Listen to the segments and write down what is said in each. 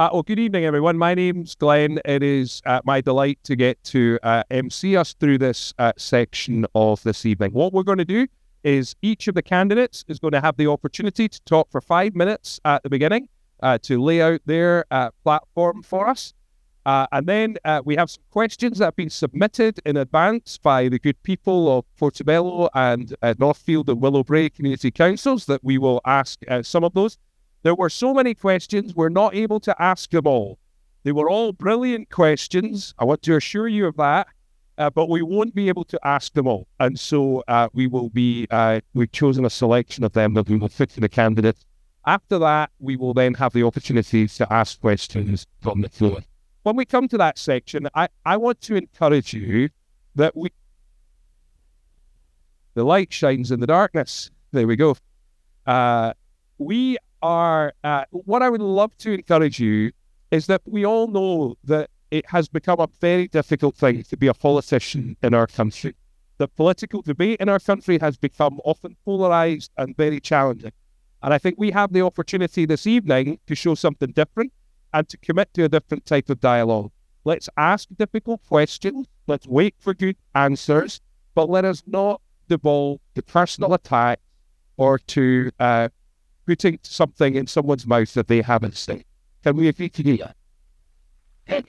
Well, good evening, everyone. My name's Glenn. It is my delight to get to MC us through this section of this evening. What we're going to do is each of the candidates is going to have the opportunity to talk for 5 minutes at the beginning to lay out their platform for us. And then we have some questions that have been submitted in advance by the good people of Portobello and Northfield and Willowbrae Community Councils that we will ask some of those. There were so many questions, we're not able to ask them all. They were all brilliant questions, I want to assure you of that, but we won't be able to ask them all. And so we've chosen a selection of them that we will fit to the candidates. After that, we will then have the opportunity to ask questions from the floor. When we come to that section, I want to encourage you that the light shines in the darkness. There we go. What I would love to encourage you is that we all know that it has become a very difficult thing to be a politician in our country. The political debate in our country has become often polarized and very challenging. And I think we have the opportunity this evening to show something different and to commit to a different type of dialogue. Let's ask difficult questions. Let's wait for good answers, but let us not devolve to personal attack or to putting something in someone's mouth that they haven't said. Can we agree to do that?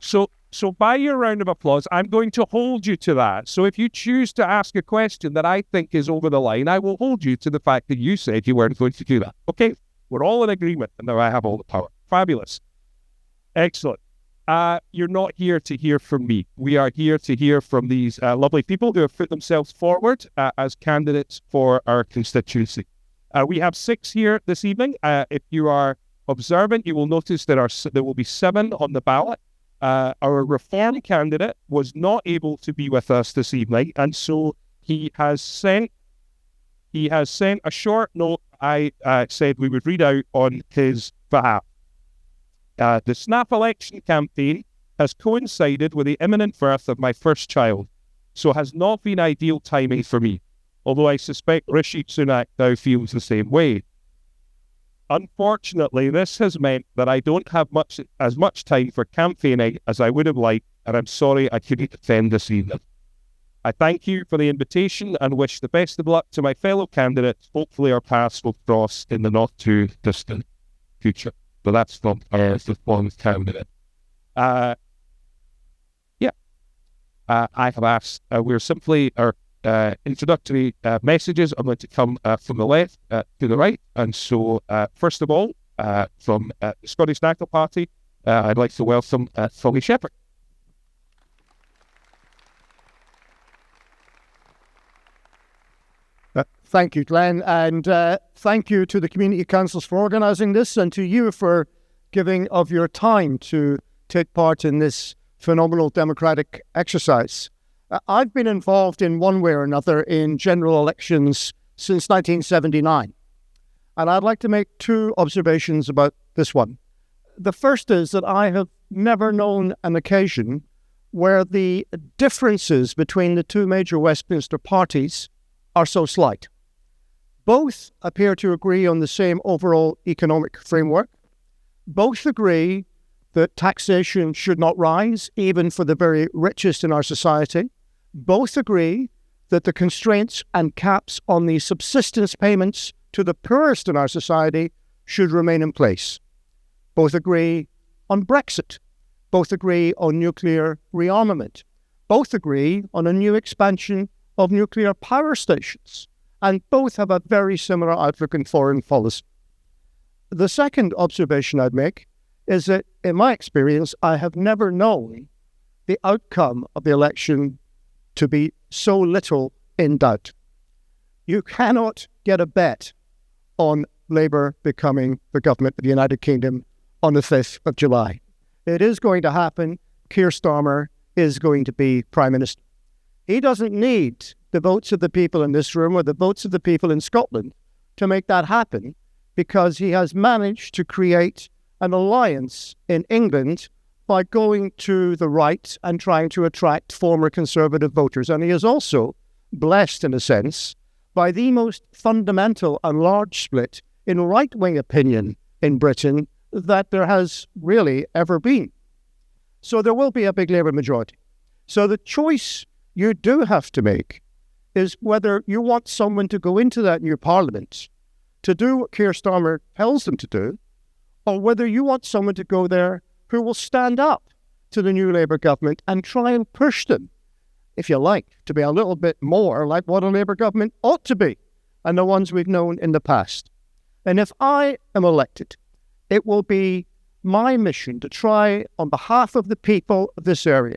So by your round of applause, I'm going to hold you to that. So if you choose to ask a question that I think is over the line, I will hold you to the fact that you said you weren't going to do that. Okay? We're all in agreement, and now I have all the power. Fabulous. Excellent. You're not here to hear from me. We are here to hear from these lovely people who have put themselves forward as candidates for our constituency. We have 6 here this evening. If you are observant, you will notice there will be 7 on the ballot. Our Reform candidate was not able to be with us this evening, and so he has sent a short note I said we would read out on his behalf. The snap election campaign has coincided with the imminent birth of my first child, so has not been ideal timing for me, although I suspect Rishi Sunak now feels the same way. Unfortunately, this has meant that I don't have as much time for campaigning as I would have liked, and I'm sorry I couldn't attend this evening. I thank you for the invitation and wish the best of luck to my fellow candidates. Hopefully our paths will cross in the not too distant future. So that's from our Reform candidate. I have asked, we're simply, our introductory messages are going to come from the left to the right. And so, first of all, from the Scottish National Party, I'd like to welcome Tommy Sheppard. Thank you, Glenn, and thank you to the community councils for organising this and to you for giving of your time to take part in this phenomenal democratic exercise. I've been involved in one way or another in general elections since 1979, and I'd like to make 2 observations about this one. The first is that I have never known an occasion where the differences between the 2 major Westminster parties are so slight. Both appear to agree on the same overall economic framework. Both agree that taxation should not rise, even for the very richest in our society. Both agree that the constraints and caps on the subsistence payments to the poorest in our society should remain in place. Both agree on Brexit. Both agree on nuclear rearmament. Both agree on a new expansion of nuclear power stations, and both have a very similar outlook in foreign policy. The second observation I'd make is that, in my experience, I have never known the outcome of the election to be so little in doubt. You cannot get a bet on Labour becoming the government of the United Kingdom on the 5th of July. It is going to happen. Keir Starmer is going to be Prime Minister. He doesn't need the votes of the people in this room or the votes of the people in Scotland to make that happen, because he has managed to create an alliance in England by going to the right and trying to attract former Conservative voters. And he is also blessed, in a sense, by the most fundamental and large split in right-wing opinion in Britain that there has really ever been. So there will be a big Labour majority. So the choice you do have to make is whether you want someone to go into that new Parliament to do what Keir Starmer tells them to do, or whether you want someone to go there who will stand up to the new Labour government and try and push them, if you like, to be a little bit more like what a Labour government ought to be and the ones we've known in the past. And if I am elected, it will be my mission to try, on behalf of the people of this area,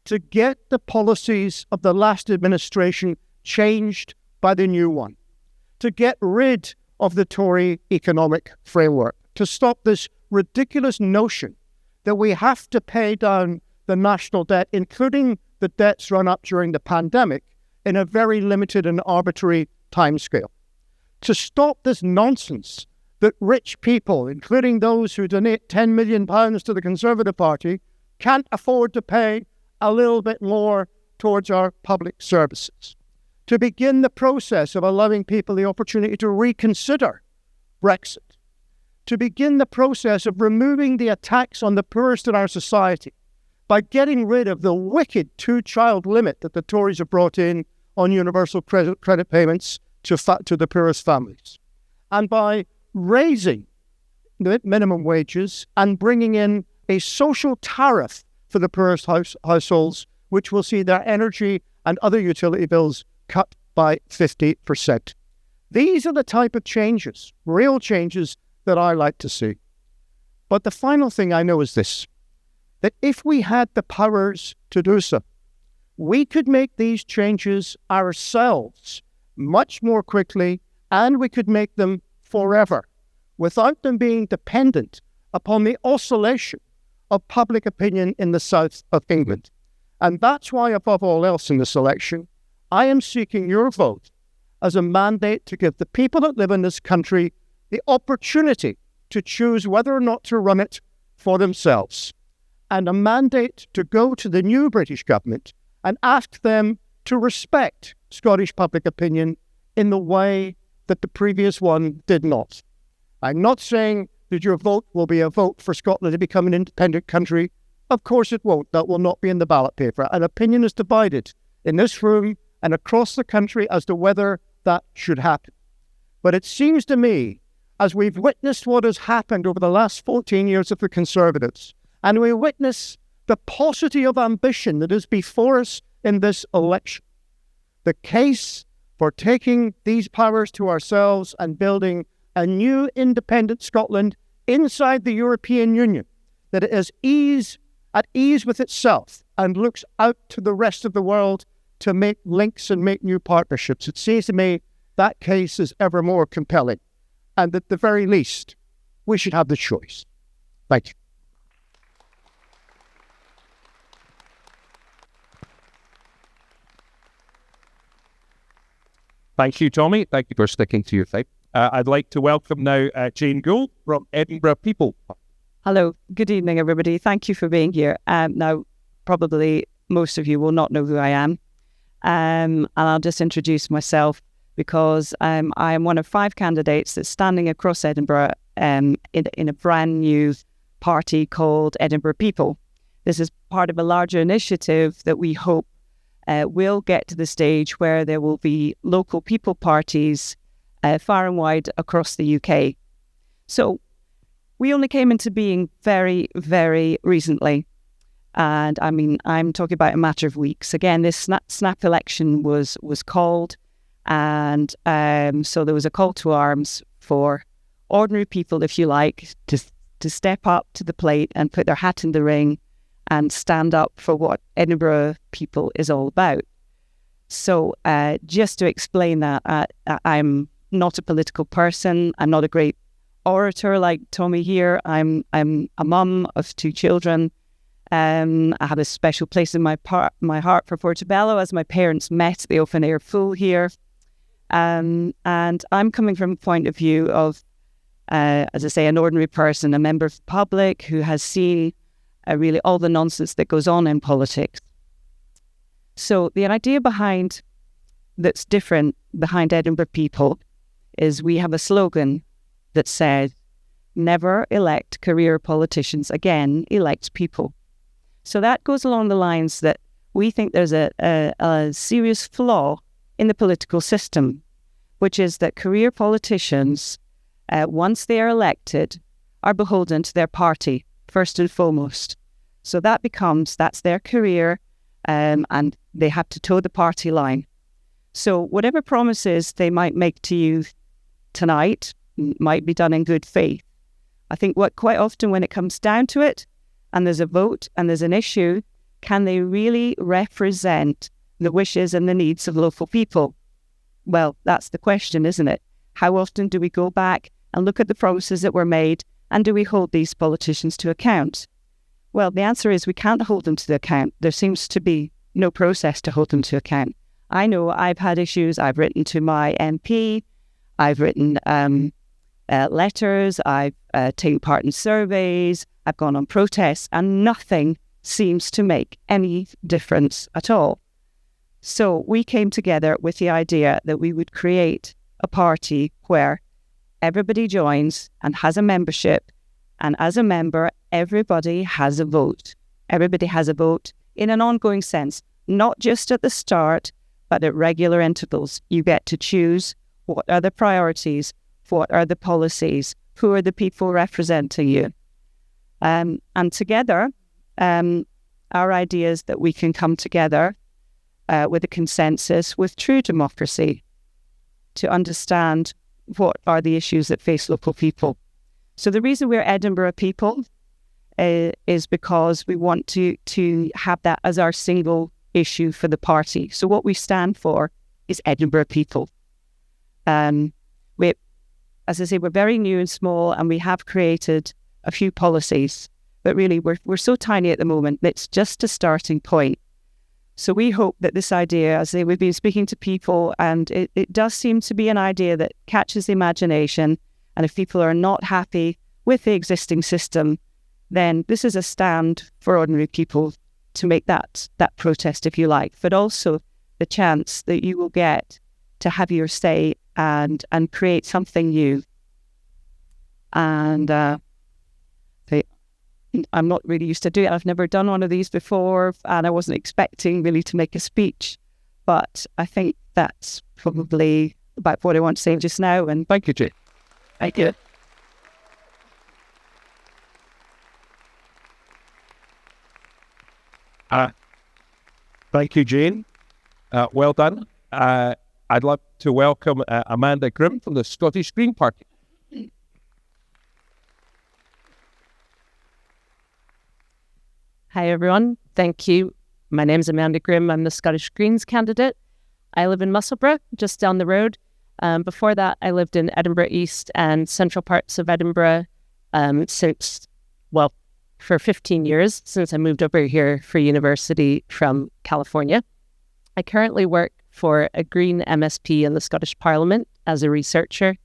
to get the policies of the last administration changed by the new one, to get rid of the Tory economic framework, to stop this ridiculous notion that we have to pay down the national debt, including the debts run up during the pandemic, in a very limited and arbitrary timescale. To stop this nonsense that rich people, including those who donate £10 million to the Conservative Party, can't afford to pay a little bit more towards our public services. To begin the process of allowing people the opportunity to reconsider Brexit. To begin the process of removing the attacks on the poorest in our society by getting rid of the wicked 2-child limit that the Tories have brought in on universal credit payments to the poorest families. And by raising the minimum wages and bringing in a social tariff for the poorest households, which will see their energy and other utility bills cut by 50%. These are the type of changes, real changes, that I like to see. But the final thing I know is this, that if we had the powers to do so, we could make these changes ourselves much more quickly, and we could make them forever, without them being dependent upon the oscillation of public opinion in the south of England. And that's why, above all else in this election, I am seeking your vote as a mandate to give the people that live in this country the opportunity to choose whether or not to run it for themselves, and a mandate to go to the new British government and ask them to respect Scottish public opinion in the way that the previous one did not. I'm not saying that your vote will be a vote for Scotland to become an independent country. Of course it won't. That will not be in the ballot paper. An opinion is divided in this room and across the country as to whether that should happen. But it seems to me, as we've witnessed what has happened over the last 14 years of the Conservatives, and we witness the paucity of ambition that is before us in this election, the case for taking these powers to ourselves and building a new independent Scotland inside the European Union that is at ease with itself and looks out to the rest of the world to make links and make new partnerships. It seems to me that case is ever more compelling, and at the very least, we should have the choice. Thank you. Thank you, Tommy. Thank you for sticking to your thing. I'd like to welcome now Jane Gould from Edinburgh People. Hello. Good evening, everybody. Thank you for being here. Now, probably most of you will not know who I am. And I'll just introduce myself because I am one of 5 candidates that's standing across Edinburgh in a brand new party called Edinburgh People. This is part of a larger initiative that we hope will get to the stage where there will be local people parties far and wide across the UK. So we only came into being very, very recently. And I mean, I'm talking about a matter of weeks. Again, this snap election was called. And so there was a call to arms for ordinary people, if you like, to step up to the plate and put their hat in the ring and stand up for what Edinburgh People is all about. So just to explain that, I'm not a political person. I'm not a great orator like Tommy here. I'm a mum of 2 children. I have a special place in my heart for Portobello as my parents met the open air pool here. And I'm coming from a point of view of, as I say, an ordinary person, a member of the public who has seen really all the nonsense that goes on in politics. So the idea that's different behind Edinburgh People is we have a slogan that says, never elect career politicians again, elect people. So that goes along the lines that we think there's a serious flaw in the political system, which is that career politicians, once they are elected, are beholden to their party, first and foremost. So that's their career, and they have to toe the party line. So whatever promises they might make to you tonight might be done in good faith. I think quite often when it comes down to it, and there's a vote and there's an issue, can they really represent the wishes and the needs of local people? Well, that's the question, isn't it? How often do we go back and look at the promises that were made, and do we hold these politicians to account? Well, the answer is we can't hold them to the account. There seems to be no process to hold them to account. I know I've had issues. I've written to my MP. I've written letters. I've taken part in surveys. I've gone on protests, and nothing seems to make any difference at all. So we came together with the idea that we would create a party where everybody joins and has a membership, and as a member, everybody has a vote. Everybody has a vote in an ongoing sense, not just at the start, but at regular intervals. You get to choose what are the priorities, what are the policies, who are the people representing you. And together, our idea is that we can come together with a consensus, with true democracy, to understand what are the issues that face local people. So the reason we're Edinburgh people is because we want to have that as our single issue for the party. So what we stand for is Edinburgh people. As I say, we're very new and small, and we have created a few policies, but really we're so tiny at the moment that it's just a starting point. So we hope that this idea, as we've been speaking to people, and it does seem to be an idea that catches the imagination, and if people are not happy with the existing system, then this is a stand for ordinary people to make that protest, if you like, but also the chance that you will get to have your say and create something new. And I'm not really used to doing it. I've never done one of these before, and I wasn't expecting really to make a speech. But I think that's probably about what I want to say just now. And Thank you, Jane. thank you. Thank you, Jane. Well done. I'd like to welcome Amanda Grimm from the Scottish Green Party. Hi, everyone. Thank you. My name is Amanda Grimm. I'm the Scottish Greens candidate. I live in Musselburgh, just down the road. Before that, I lived in Edinburgh East and central parts of Edinburgh for 15 years, since I moved over here for university from California. I currently work for a Green MSP in the Scottish Parliament as a researcher.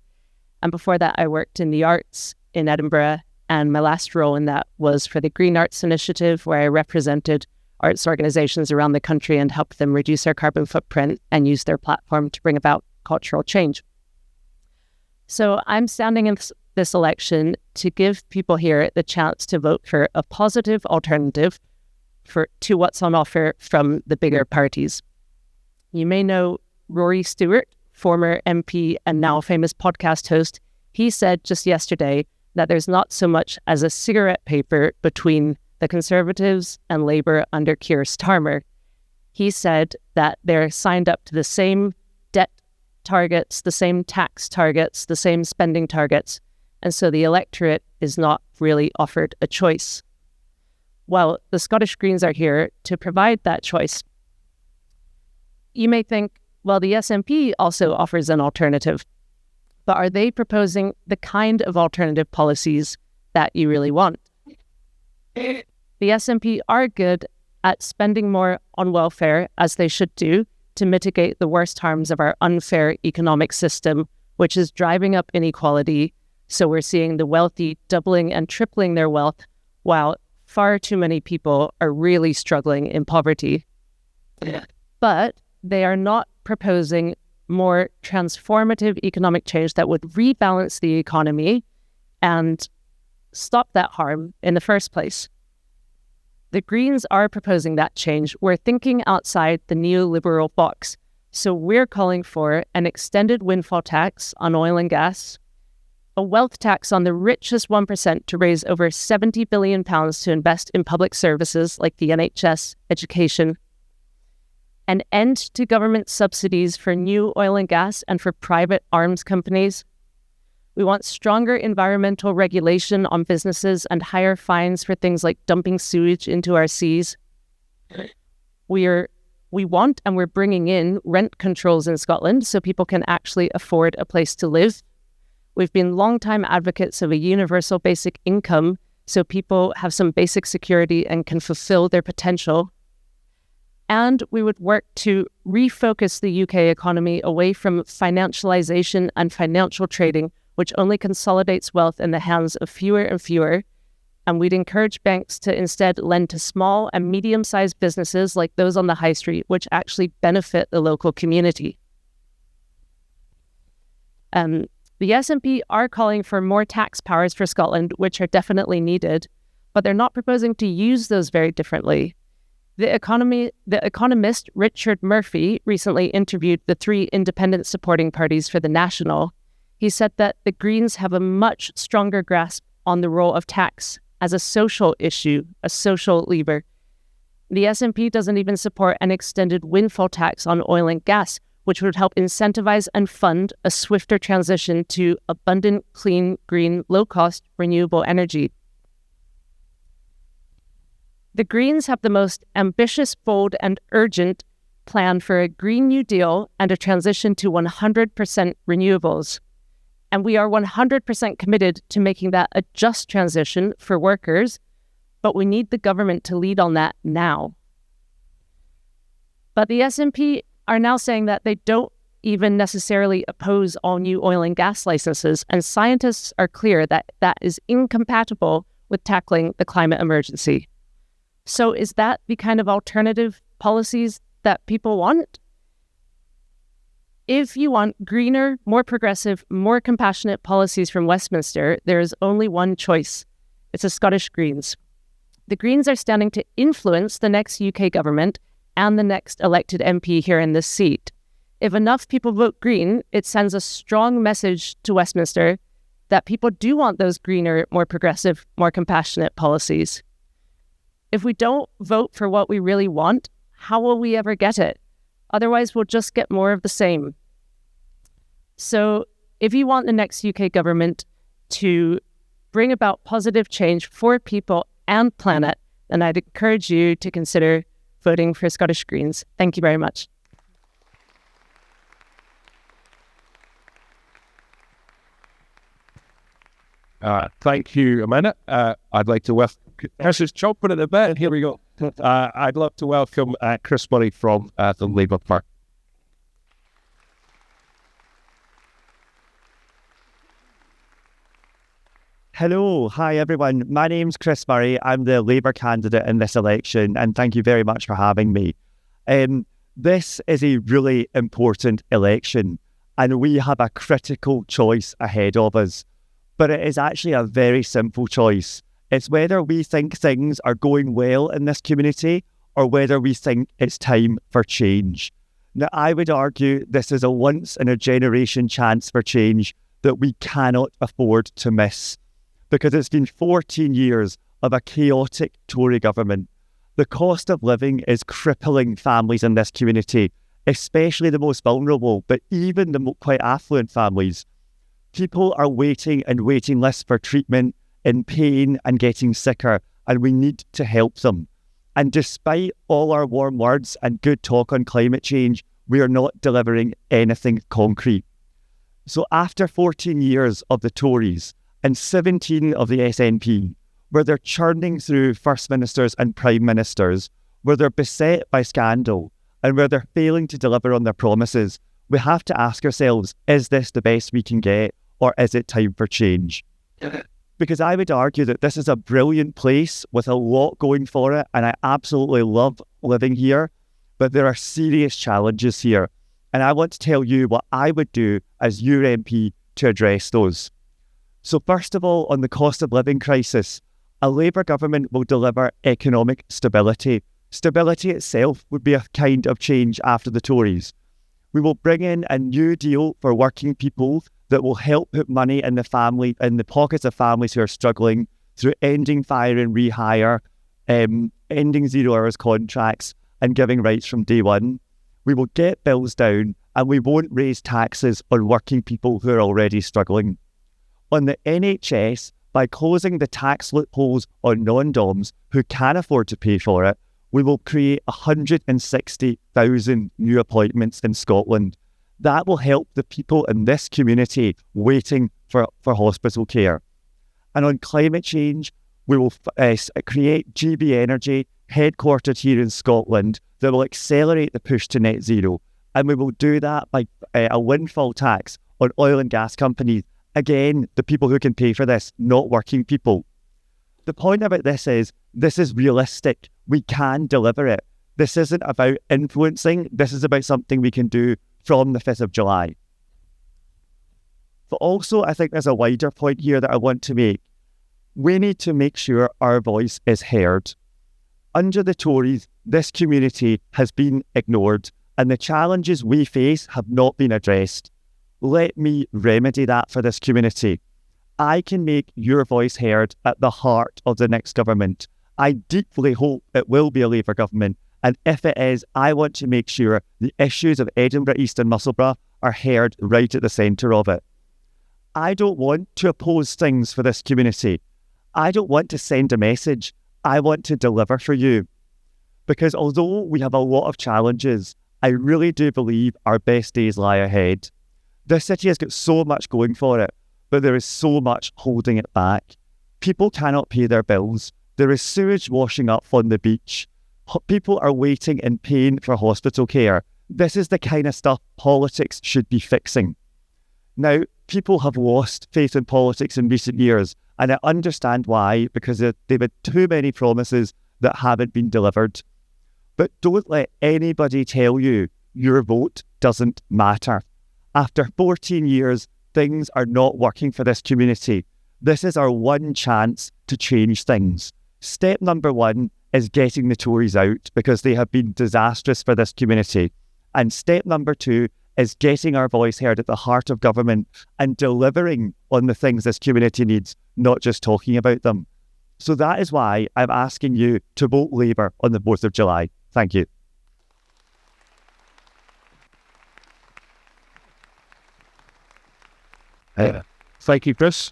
And before that, I worked in the arts in Edinburgh. And my last role in that was for the Green Arts Initiative, where I represented arts organisations around the country and helped them reduce their carbon footprint and use their platform to bring about cultural change. So I'm standing in this election to give people here the chance to vote for a positive alternative to what's on offer from the bigger parties. You may know Rory Stewart, former MP and now famous podcast host. He said just yesterday that there's not so much as a cigarette paper between the Conservatives and Labour under Keir Starmer. He said that they're signed up to the same debt targets, the same tax targets, the same spending targets, and so the electorate is not really offered a choice. Well, the Scottish Greens are here to provide that choice. You may think, well, the SNP also offers an alternative. But are they proposing the kind of alternative policies that you really want? The SNP are good at spending more on welfare, as they should do, to mitigate the worst harms of our unfair economic system, which is driving up inequality. So we're seeing the wealthy doubling and tripling their wealth, while far too many people are really struggling in poverty. But they are not proposing more transformative economic change that would rebalance the economy and stop that harm in the first place. The Greens are proposing that change. We're thinking outside the neoliberal box. So we're calling for an extended windfall tax on oil and gas, a wealth tax on the richest 1% to raise over £70 billion to invest in public services like the NHS, education, an end to government subsidies for new oil and gas and for private arms companies. We want stronger environmental regulation on businesses and higher fines for things like dumping sewage into our seas. We want and we're bringing in rent controls in Scotland so people can actually afford a place to live. We've been longtime advocates of a universal basic income so people have some basic security and can fulfill their potential. And we would work to refocus the UK economy away from financialization and financial trading, which only consolidates wealth in the hands of fewer and fewer. And we'd encourage banks to instead lend to small and medium-sized businesses like those on the high street, which actually benefit the local community. The SNP are calling for more tax powers for Scotland, which are definitely needed, but they're not proposing to use those very differently. The economist Richard Murphy recently interviewed the three independent supporting parties for the National. He said that the Greens have a much stronger grasp on the role of tax as a social issue, a social lever. The SNP doesn't even support an extended windfall tax on oil and gas, which would help incentivize and fund a swifter transition to abundant, clean, green, low-cost, renewable energy. The Greens have the most ambitious, bold, and urgent plan for a Green New Deal and a transition to 100% renewables. And we are 100% committed to making that a just transition for workers, but we need the government to lead on that now. But the SNP are now saying that they don't even necessarily oppose all new oil and gas licenses, and scientists are clear that that is incompatible with tackling the climate emergency. So is that the kind of alternative policies that people want? If you want greener, more progressive, more compassionate policies from Westminster, there is only one choice. It's the Scottish Greens. The Greens are standing to influence the next UK government and the next elected MP here in this seat. If enough people vote Green, it sends a strong message to Westminster that people do want those greener, more progressive, more compassionate policies. If we don't vote for what we really want, how will we ever get it? Otherwise, we'll just get more of the same. So if you want the next UK government to bring about positive change for people and planet, then I'd encourage you to consider voting for Scottish Greens. Thank you very much. Thank you, Amanda. I'd like to welcome, this is chomping at the bit, and here we go. I'd love to welcome Chris Murray from the Labour Party. Hello, hi everyone. My name's Chris Murray. I'm the Labour candidate in this election, and thank you very much for having me. This is a really important election, and we have a critical choice ahead of us. But it is actually a very simple choice. It's whether we think things are going well in this community or whether we think it's time for change. Now, I would argue this is a once-in-a-generation chance for change that we cannot afford to miss, because it's been 14 years of a chaotic Tory government. The cost of living is crippling families in this community, especially the most vulnerable, but even the quite affluent families. People are waiting and waiting lists for treatment, in pain and getting sicker, and we need to help them. And despite all our warm words and good talk on climate change, we are not delivering anything concrete. So after 14 years of the Tories and 17 of the SNP, where they're churning through First Ministers and Prime Ministers, where they're beset by scandal, and where they're failing to deliver on their promises, we have to ask ourselves, is this the best we can get, or is it time for change? Because I would argue that this is a brilliant place with a lot going for it, and I absolutely love living here, but there are serious challenges here. And I want to tell you what I would do as your MP to address those. So first of all, on the cost of living crisis, a Labour government will deliver economic stability. Stability itself would be a kind of change after the Tories. We will bring in a new deal for working people that will help put money in the pockets of families who are struggling through ending fire and rehire, ending 0 hours contracts and giving rights from day one. We will get bills down and we won't raise taxes on working people who are already struggling. On the NHS, by closing the tax loopholes on non-DOMs who can afford to pay for it, we will create 160,000 new appointments in Scotland. That will help the people in this community waiting for hospital care. And on climate change, we will create GB Energy, headquartered here in Scotland, that will accelerate the push to net zero. And we will do that by a windfall tax on oil and gas companies. Again, the people who can pay for this, not working people. The point about this is realistic. We can deliver it. This isn't about influencing. This is about something we can do from the 5th of July. But also, I think there's a wider point here that I want to make. We need to make sure our voice is heard. Under the Tories, this community has been ignored, and the challenges we face have not been addressed. Let me remedy that for this community. I can make your voice heard at the heart of the next government. I deeply hope it will be a Labour government, and if it is, I want to make sure the issues of Edinburgh East and Musselburgh are heard right at the centre of it. I don't want to oppose things for this community. I don't want to send a message. I want to deliver for you. Because although we have a lot of challenges, I really do believe our best days lie ahead. This city has got so much going for it, but there is so much holding it back. People cannot pay their bills. There is sewage washing up on the beach. People are waiting in pain for hospital care. This is the kind of stuff politics should be fixing. Now, people have lost faith in politics in recent years, and I understand why, because they've had too many promises that haven't been delivered. But don't let anybody tell you your vote doesn't matter. After 14 years, things are not working for this community. This is our one chance to change things. Step number one is getting the Tories out because they have been disastrous for this community. And step number two is getting our voice heard at the heart of government and delivering on the things this community needs, not just talking about them. So that is why I'm asking you to vote Labour on the 4th of July. Thank you. Thank you, Chris.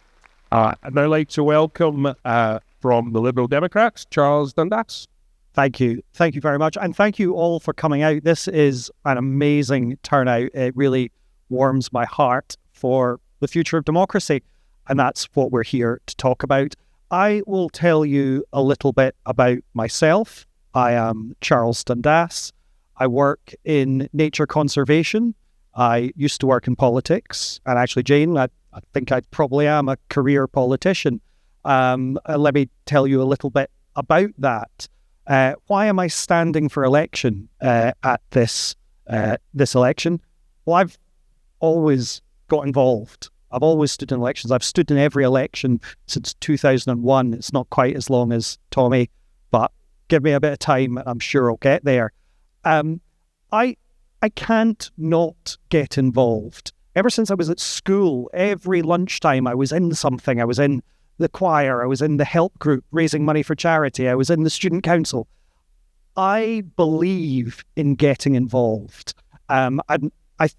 I'd now like to welcome from the Liberal Democrats, Charles Dundas. Thank you. Thank you very much. And thank you all for coming out. This is an amazing turnout. It really warms my heart for the future of democracy. And that's what we're here to talk about. I will tell you a little bit about myself. I am Charles Dundas. I work in nature conservation. I used to work in politics. And actually, Jane, I think I probably am a career politician. Let me tell you a little bit about that. Why am I standing for election at this election? Well, I've always got involved. I've always stood in elections. I've stood in every election since 2001. It's not quite as long as Tommy, but give me a bit of time and I'm sure I'll get there. I can't not get involved. Ever since I was at school, every lunchtime I was in something. I was in the choir, I was in the help group raising money for charity, I was in the student council. I believe in getting involved. I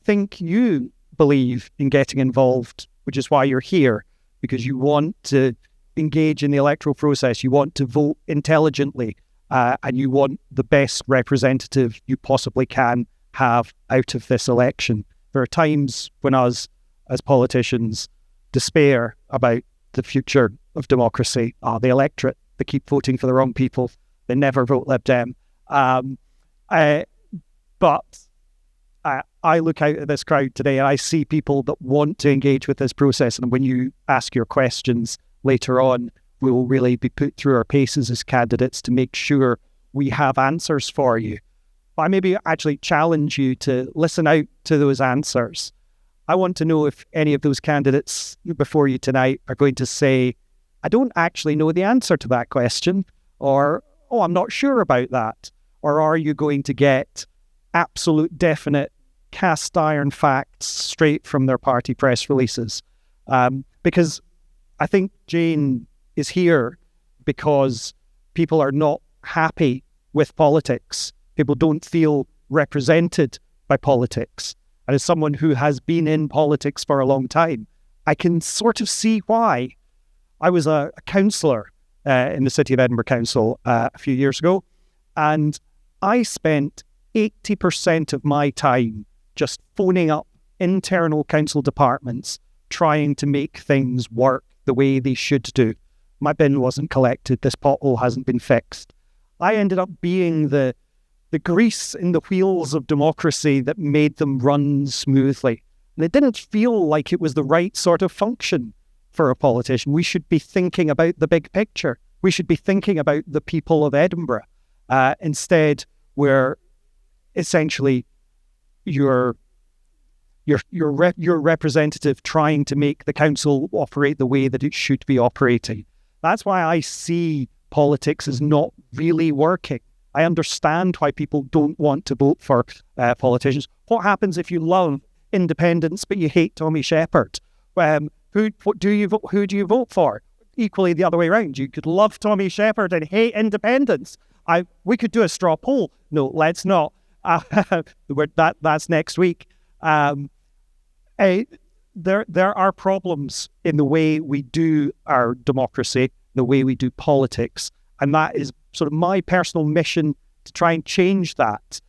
think you believe in getting involved, which is why you're here, because you want to engage in the electoral process, you want to vote intelligently, and you want the best representative you possibly can have out of this election. There are times when us, as politicians, despair about the future of democracy. The electorate, they keep voting for the wrong people. They never vote Lib Dem. But I look out at this crowd today and I see people that want to engage with this process. And when you ask your questions later on, we will really be put through our paces as candidates to make sure we have answers for you. I maybe actually challenge you to listen out to those answers. I want to know if any of those candidates before you tonight are going to say, I don't actually know the answer to that question, or, oh, I'm not sure about that. Or are you going to get absolute, definite, cast iron facts straight from their party press releases? Because I think Jane is here because people are not happy with politics. People don't feel represented by politics. And as someone who has been in politics for a long time, I can sort of see why. I was a councillor in the City of Edinburgh Council a few years ago, and I spent 80% of my time just phoning up internal council departments trying to make things work the way they should do. My bin wasn't collected, this pothole hasn't been fixed. I ended up being the grease in the wheels of democracy that made them run smoothly. And it didn't feel like it was the right sort of function for a politician. We should be thinking about the big picture. We should be thinking about the people of Edinburgh. Instead, we're essentially your representative trying to make the council operate the way that it should be operating. That's why I see politics as not really working. I understand why people don't want to vote for politicians. What happens if you love independence but you hate Tommy Sheppard? Who do you vote for? Equally the other way around. You could love Tommy Sheppard and hate independence. We could do a straw poll. No, let's not. That's next week. There are problems in the way we do our democracy, the way we do politics, and that is sort of my personal mission to try and change that.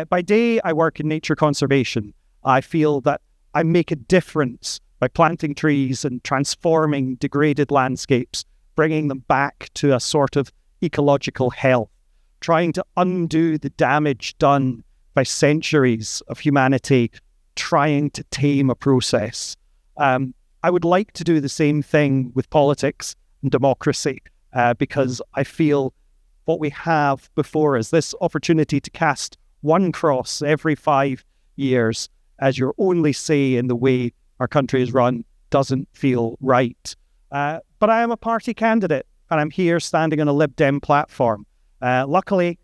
By day, I work in nature conservation. I feel that I make a difference by planting trees and transforming degraded landscapes, bringing them back to a sort of ecological health, trying to undo the damage done by centuries of humanity trying to tame a process. I would like to do the same thing with politics and democracy because I feel what we have before us, this opportunity to cast one cross every 5 years as your only say in the way our country is run, doesn't feel right. But I am a party candidate and I'm here standing on a Lib Dem platform. Luckily,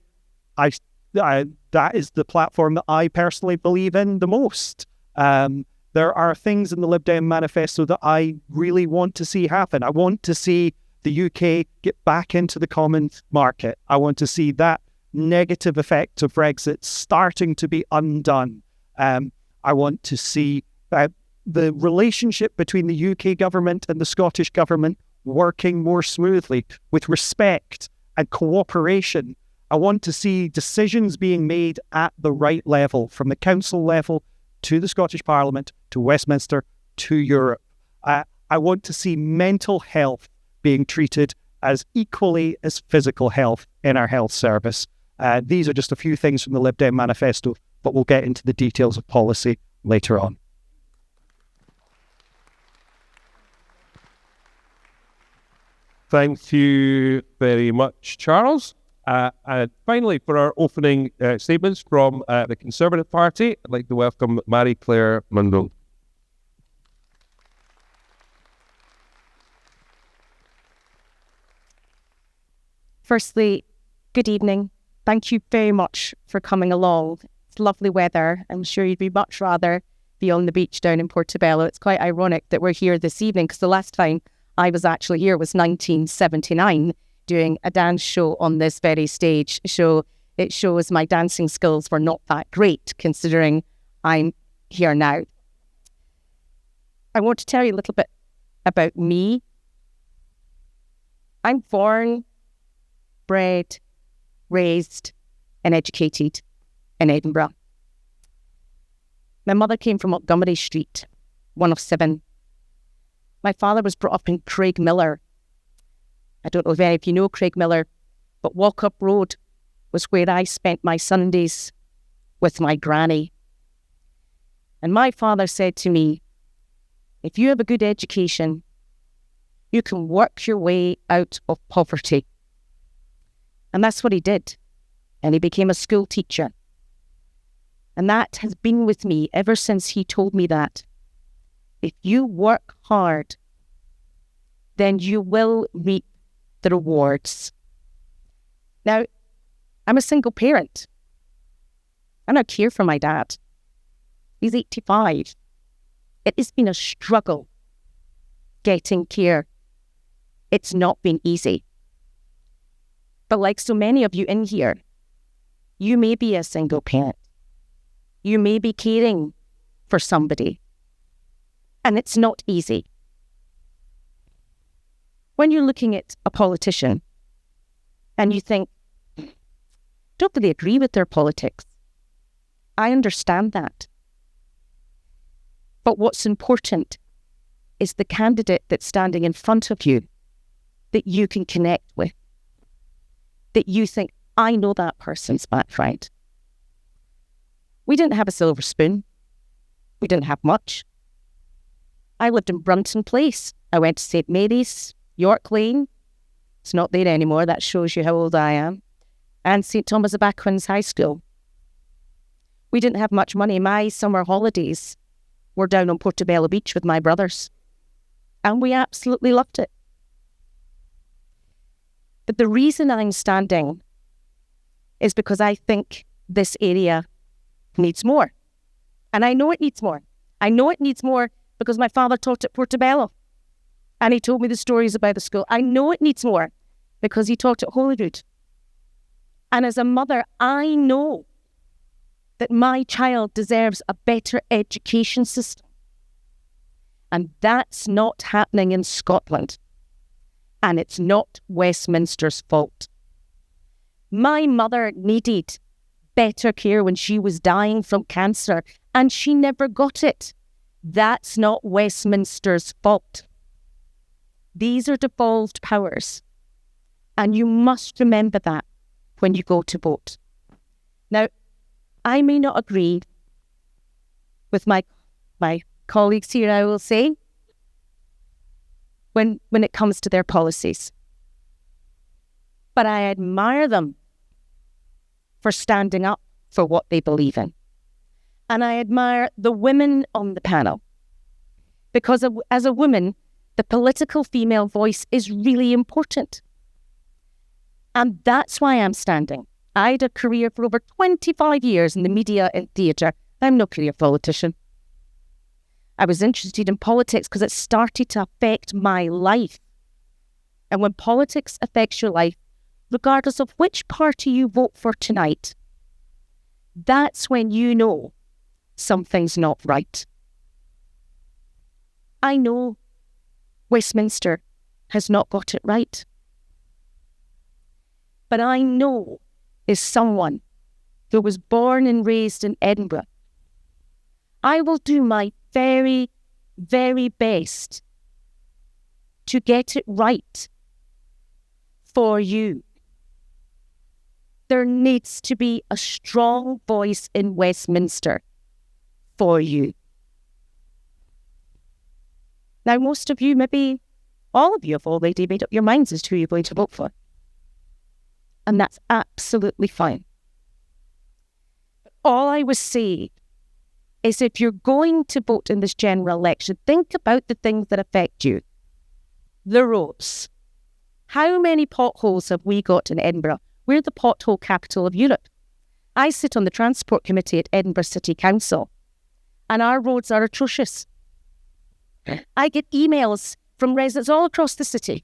that is the platform that I personally believe in the most. There are things in the Lib Dem manifesto that I really want to see happen. I want to see the UK get back into the common market. I want to see that negative effect of Brexit starting to be undone. I want to see the relationship between the UK government and the Scottish government working more smoothly with respect and cooperation. I want to see decisions being made at the right level, from the council level to the Scottish Parliament, to Westminster, to Europe. I want to see mental health being treated as equally as physical health in our health service. These are just a few things from the Lib Dem manifesto, but we'll get into the details of policy later on. Thank you very much, Charles. And finally, for our opening statements from the Conservative Party, I'd like to welcome Marie-Clair MUNRO. Firstly, good evening. Thank you very much for coming along. It's lovely weather. I'm sure you'd be much rather be on the beach down in Portobello. It's quite ironic that we're here this evening because the last time I was actually here was 1979 doing a dance show on this very stage. So it shows my dancing skills were not that great considering I'm here now. I want to tell you a little bit about me. I'm born, bred, raised and educated in Edinburgh. My mother came from Montgomery Street, one of 7. My father was brought up in Craigmillar. I don't know if any of you know Craigmillar, but Walk Up Road was where I spent my Sundays with my granny. And my father said to me, if you have a good education, you can work your way out of poverty. And that's what he did. And he became a school teacher. And that has been with me ever since he told me that. if you work hard, then you will reap the rewards. Now, I'm a single parent. I don't care for my dad. He's 85. It has been a struggle getting care. It's not been easy. But like so many of you in here, you may be a single parent. You may be caring for somebody. And it's not easy. When you're looking at a politician and you think, don't really agree with their politics. I understand that. But what's important is the candidate that's standing in front of you that you can connect with. That you think, I know that person's background. We didn't have a silver spoon. We didn't have much. I lived in Brunton Place. I went to St. Mary's, York Lane. It's not there anymore. That shows you how old I am. And St. Thomas of Aquinas High School. We didn't have much money. My summer holidays were down on Portobello Beach with my brothers. And we absolutely loved it. But the reason I'm standing is because I think this area needs more. And I know it needs more. I know it needs more because my father taught at Portobello. And he told me the stories about the school. I know it needs more because he taught at Holyrood. And as a mother, I know that my child deserves a better education system. And that's not happening in Scotland. And it's not Westminster's fault. My mother needed better care when she was dying from cancer, and she never got it. That's not Westminster's fault. These are devolved powers. And you must remember that when you go to vote. Now, I may not agree with my colleagues here, I will say, when it comes to their policies. But I admire them for standing up for what they believe in. And I admire the women on the panel. Because as a woman, the political female voice is really important. And that's why I'm standing. I had a career for over 25 years in the media and theatre. I'm no career politician. I was interested in politics because it started to affect my life. And when politics affects your life, regardless of which party you vote for tonight, that's when you know something's not right. I know Westminster has not got it right. But I know, as someone who was born and raised in Edinburgh, I will do my very, very best to get it right for you. There needs to be a strong voice in Westminster for you. Now, most of you, maybe all of you, have already made up your minds as to who you're going to vote for. And that's absolutely fine. But all I would say is if you're going to vote in this general election, think about the things that affect you. The roads. How many potholes have we got in Edinburgh? We're the pothole capital of Europe. I sit on the Transport Committee at Edinburgh City Council, and our roads are atrocious. I get emails from residents all across the city.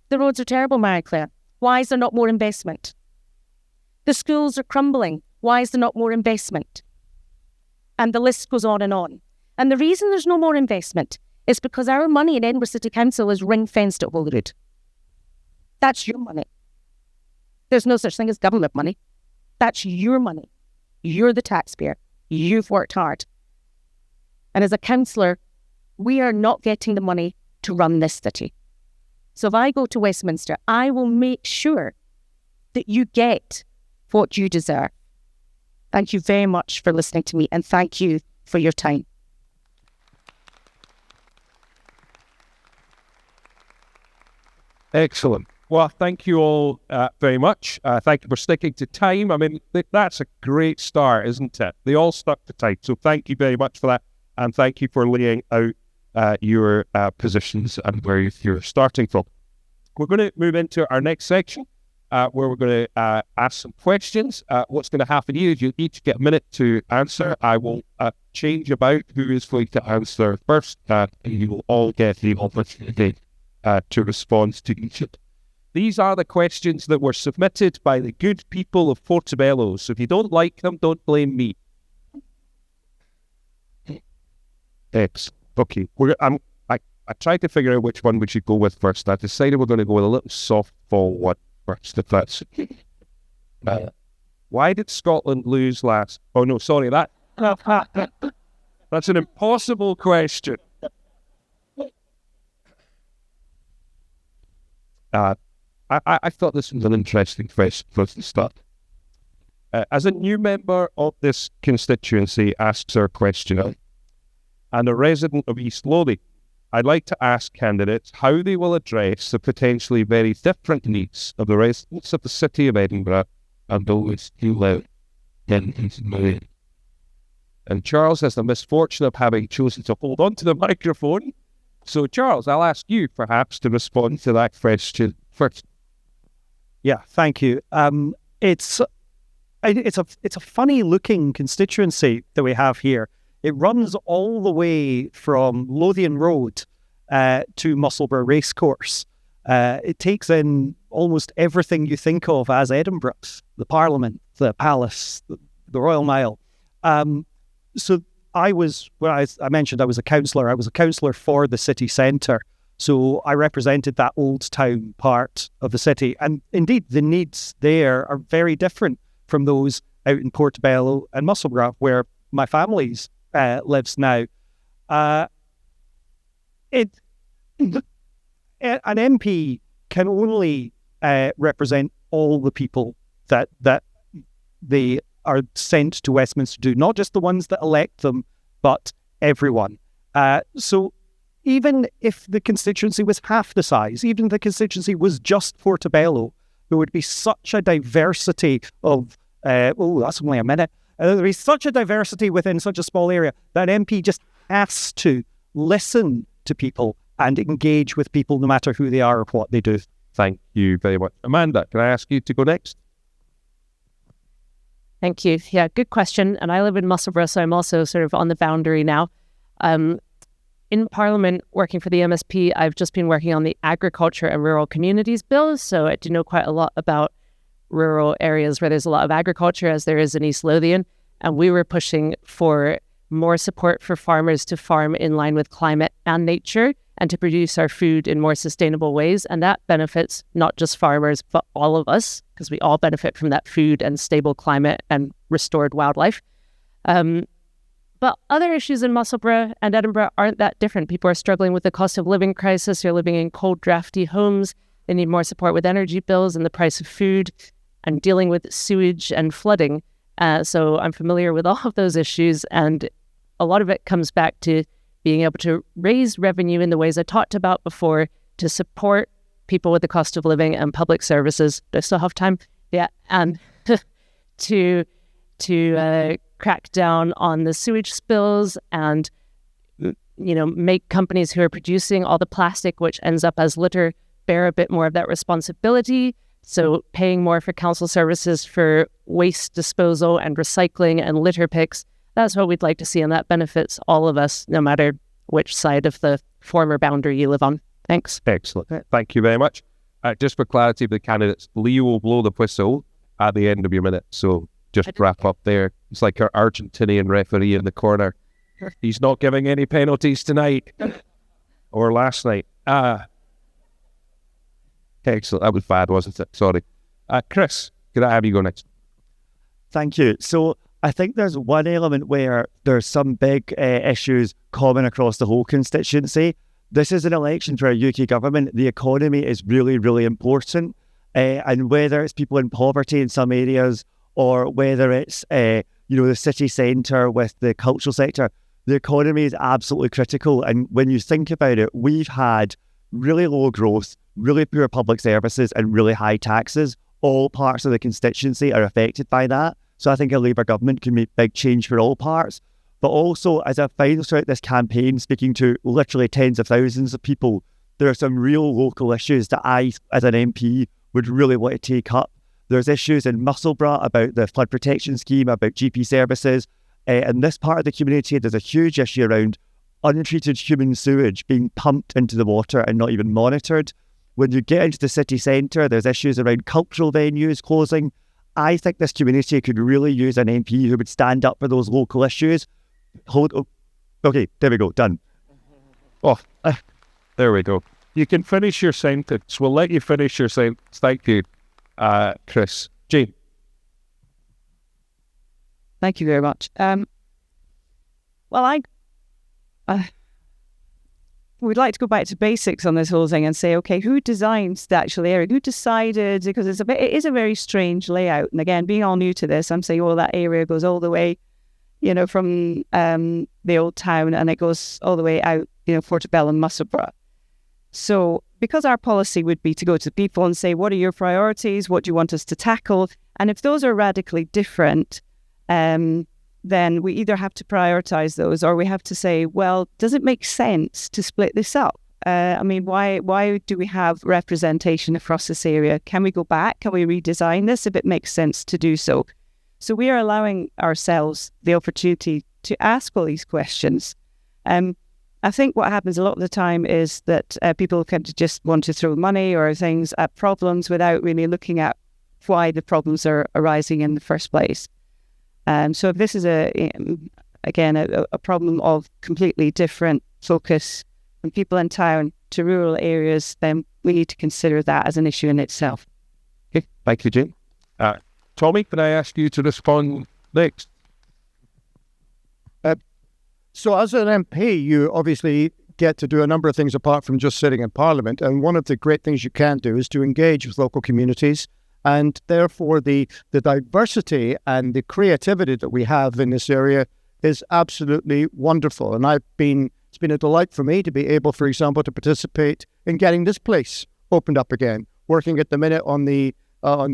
The roads are terrible, Marie-Clair. Why is there not more investment? The schools are crumbling. Why is there not more investment? And the list goes on. And the reason there's no more investment is because our money in Edinburgh City Council is ring-fenced at Holyrood. That's your money. There's no such thing as government money. That's your money. You're the taxpayer. You've worked hard. And as a councillor, we are not getting the money to run this city. So if I go to Westminster, I will make sure that you get what you deserve. Thank you very much for listening to me, and thank you for your time. Excellent. Well, thank you all very much. Thank you for sticking to time. I mean, that's a great start, isn't it? They all stuck to time. So thank you very much for that. And thank you for laying out your positions and where you're starting from. We're going to move into our next section, where we're going to ask some questions. What's going to happen here is you each get a minute to answer. I will change about who is going to answer first, and you will all get the opportunity to respond to each of them. These are the questions that were submitted by the good people of Portobello. So if you don't like them, don't blame me. Excellent. Okay. I tried to figure out which one we should go with first. I decided we're going to go with a little softball one first, if that's okay. Why did Scotland lose last? Oh, no, sorry. That's an impossible question. I thought this was an interesting question for us to start. As a new member of this constituency asks our question, and a resident of East Lothian, I'd like to ask candidates how they will address the potentially very different needs of the residents of the city of Edinburgh and those who live in East Lothian. And Charles has the misfortune of having chosen to hold on to the microphone. So, Charles, I'll ask you perhaps to respond to that question first. Yeah, thank you. It's a funny looking constituency that we have here. It runs all the way from Lothian Road to Musselburgh Racecourse. It takes in almost everything you think of as Edinburgh: the Parliament, the Palace, the Royal Mile. So I mentioned I was a councillor. I was a councillor for the city centre. So I represented that old town part of the city. And indeed, the needs there are very different from those out in Portobello and Musselburgh, where my family's lives now. An MP can only represent all the people that they are sent to Westminster to do, not just the ones that elect them, but everyone. So even if the constituency was half the size, even if the constituency was just Portobello, there would be such a diversity of, that's only a minute, there would be such a diversity within such a small area that an MP just has to listen to people and engage with people no matter who they are or what they do. Thank you very much. Amanda, can I ask you to go next? Thank you. Yeah, good question. And I live in Musselburgh, so I'm also sort of on the boundary now. In Parliament, working for the MSP, I've just been working on the Agriculture and Rural Communities Bill, so I do know quite a lot about rural areas where there's a lot of agriculture, as there is in East Lothian, and we were pushing for more support for farmers to farm in line with climate and nature and to produce our food in more sustainable ways, and that benefits not just farmers, but all of us, because we all benefit from that food and stable climate and restored wildlife. But other issues in Musselburgh and Edinburgh aren't that different. People are struggling with the cost of living crisis. They're living in cold, drafty homes. They need more support with energy bills and the price of food and dealing with sewage and flooding. So I'm familiar with all of those issues. And a lot of it comes back to being able to raise revenue in the ways I talked about before to support people with the cost of living and public services. Do I still have time? Yeah. And to crack down on the sewage spills and, make companies who are producing all the plastic, which ends up as litter, bear a bit more of that responsibility. So paying more for council services for waste disposal and recycling and litter picks, that's what we'd like to see, and that benefits all of us, no matter which side of the former boundary you live on. Thanks. Excellent. Thank you very much. Just for clarity of the candidates, Leo will blow the whistle at the end of your minute, so just wrap up there. It's like our Argentinian referee in the corner. He's not giving any penalties tonight or last night. Excellent. That was bad, wasn't it? Sorry. Chris, could I have you go next? Thank you. So I think there's one element where there's some big issues common across the whole constituency. This is an election for a UK government. The economy is really, really important. And whether it's people in poverty in some areas or whether it's, the city centre with the cultural sector, the economy is absolutely critical. And when you think about it, we've had really low growth, really poor public services and really high taxes. All parts of the constituency are affected by that. So I think a Labour government can make big change for all parts. But also, as I find throughout this campaign, speaking to literally tens of thousands of people, there are some real local issues that I, as an MP, would really want to take up. There's issues in Musselburgh about the flood protection scheme, about GP services. In this part of the community, there's a huge issue around untreated human sewage being pumped into the water and not even monitored. When you get into the city centre, there's issues around cultural venues closing. I think this community could really use an MP who would stand up for those local issues. Okay, there we go, done. Oh, there we go. You can finish your sentence. We'll let you finish your sentence. Thank you, Chris. Jane. Thank you very much. Well, I would like to go back to basics on this whole thing and say, okay, who designs the actual area? Who decided? Because it is a very strange layout. And again, being all new to this, I'm saying, that area goes all the way, from the old town, and it goes all the way out, Portobello and Musselburgh. So because our policy would be to go to people and say, what are your priorities? What do you want us to tackle? And if those are radically different, then we either have to prioritize those, or we have to say, well, does it make sense to split this up? Why do we have representation across this area? Can we go back? Can we redesign this if it makes sense to do so? So we are allowing ourselves the opportunity to ask all these questions. I think what happens a lot of the time is that people kind of just want to throw money or things at problems without really looking at why the problems are arising in the first place. So if this is a problem of completely different focus from people in town to rural areas, then we need to consider that as an issue in itself. Okay, thank you, Jane. Tommy, can I ask you to respond next? So as an MP, you obviously get to do a number of things apart from just sitting in Parliament. And one of the great things you can do is to engage with local communities. And therefore, the diversity and the creativity that we have in this area is absolutely wonderful. And it's been a delight for me to be able, for example, to participate in getting this place opened up again, working at the minute on the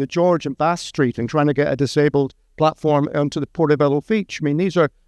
George and Bass Street and trying to get a disabled platform onto the Portobello Beach.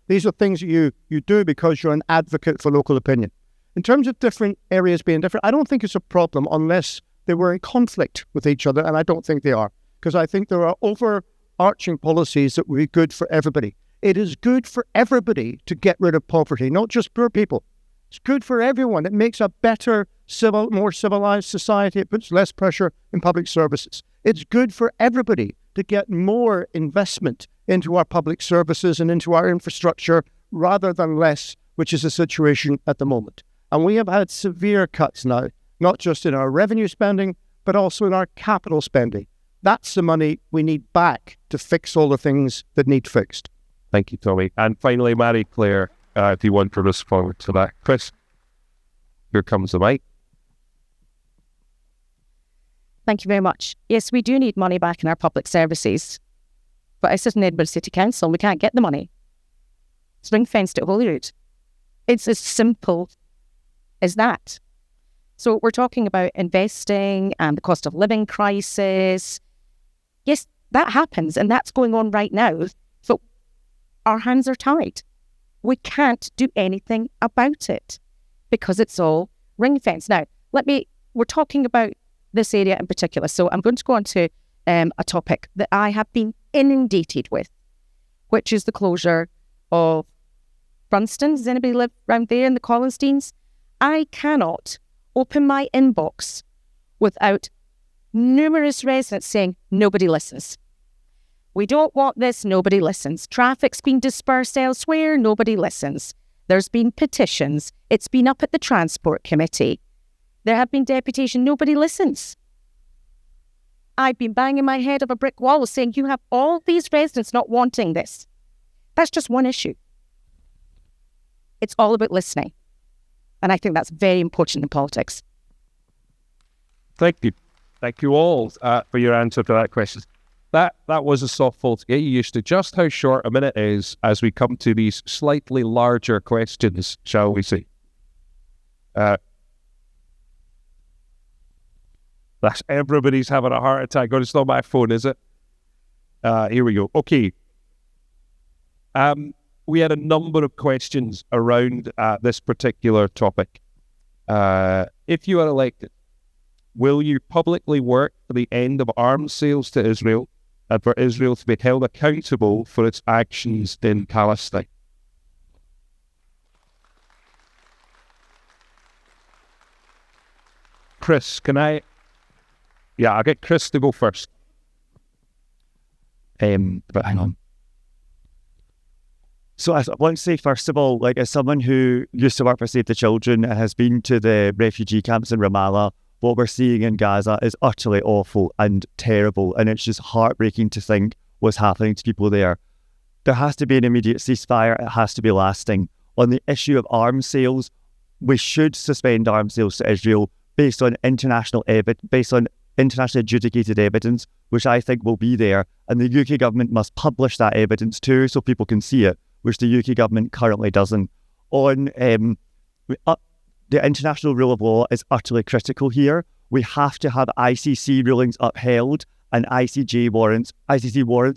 These are things that you do because you're an advocate for local opinion. In terms of different areas being different, I don't think it's a problem unless they were in conflict with each other, and I don't think they are, because I think there are overarching policies that would be good for everybody. It is good for everybody to get rid of poverty, not just poor people. It's good for everyone. It makes a better, more civilized society. It puts less pressure in public services. It's good for everybody to get more investment into our public services and into our infrastructure rather than less, which is the situation at the moment. And we have had severe cuts now, not just in our revenue spending, but also in our capital spending. That's the money we need back to fix all the things that need fixed. Thank you, Tommy. And finally, Marie-Clair, if you want to respond to that. Chris, here comes the mic. Thank you very much. Yes, we do need money back in our public services. But I sit in Edinburgh City Council and we can't get the money. It's ring-fenced at Holyrood. It's as simple as that. So we're talking about investing and the cost of living crisis. Yes, that happens and that's going on right now. So our hands are tied. We can't do anything about it because it's all ring-fenced. Now, we're talking about this area in particular. So I'm going to go on to a topic that I have been inundated with, which is the closure of Brunston. Does anybody live around there in the Collinsteins? I cannot open my inbox without numerous residents saying, nobody listens. We don't want this, nobody listens. Traffic's been dispersed elsewhere, nobody listens. There's been petitions. It's been up at the Transport Committee. There have been deputation, nobody listens. I've been banging my head of a brick wall saying you have all these residents not wanting this. That's just one issue. It's all about listening. And I think that's very important in politics. Thank you. Thank you all for your answer to that question. That was a softball to get you used to just how short a minute is as we come to these slightly larger questions, shall we say. Everybody's having a heart attack. Oh, it's not my phone, is it? Here we go. Okay. we had a number of questions around this particular topic. If you are elected, will you publicly work for the end of arms sales to Israel and for Israel to be held accountable for its actions in Palestine? Chris, can I? Yeah, I'll get Chris to go first. But hang on. So I want to say, first of all, like, as someone who used to work for Save the Children and has been to the refugee camps in Ramallah, what we're seeing in Gaza is utterly awful and terrible, and it's just heartbreaking to think what's happening to people there. There has to be an immediate ceasefire. It has to be lasting. On the issue of arms sales, we should suspend arms sales to Israel based on internationally adjudicated evidence, which I think will be there, and the UK government must publish that evidence too, so people can see it, which the UK government currently doesn't. On the international rule of law is utterly critical here. We have to have ICC rulings upheld and ICC warrants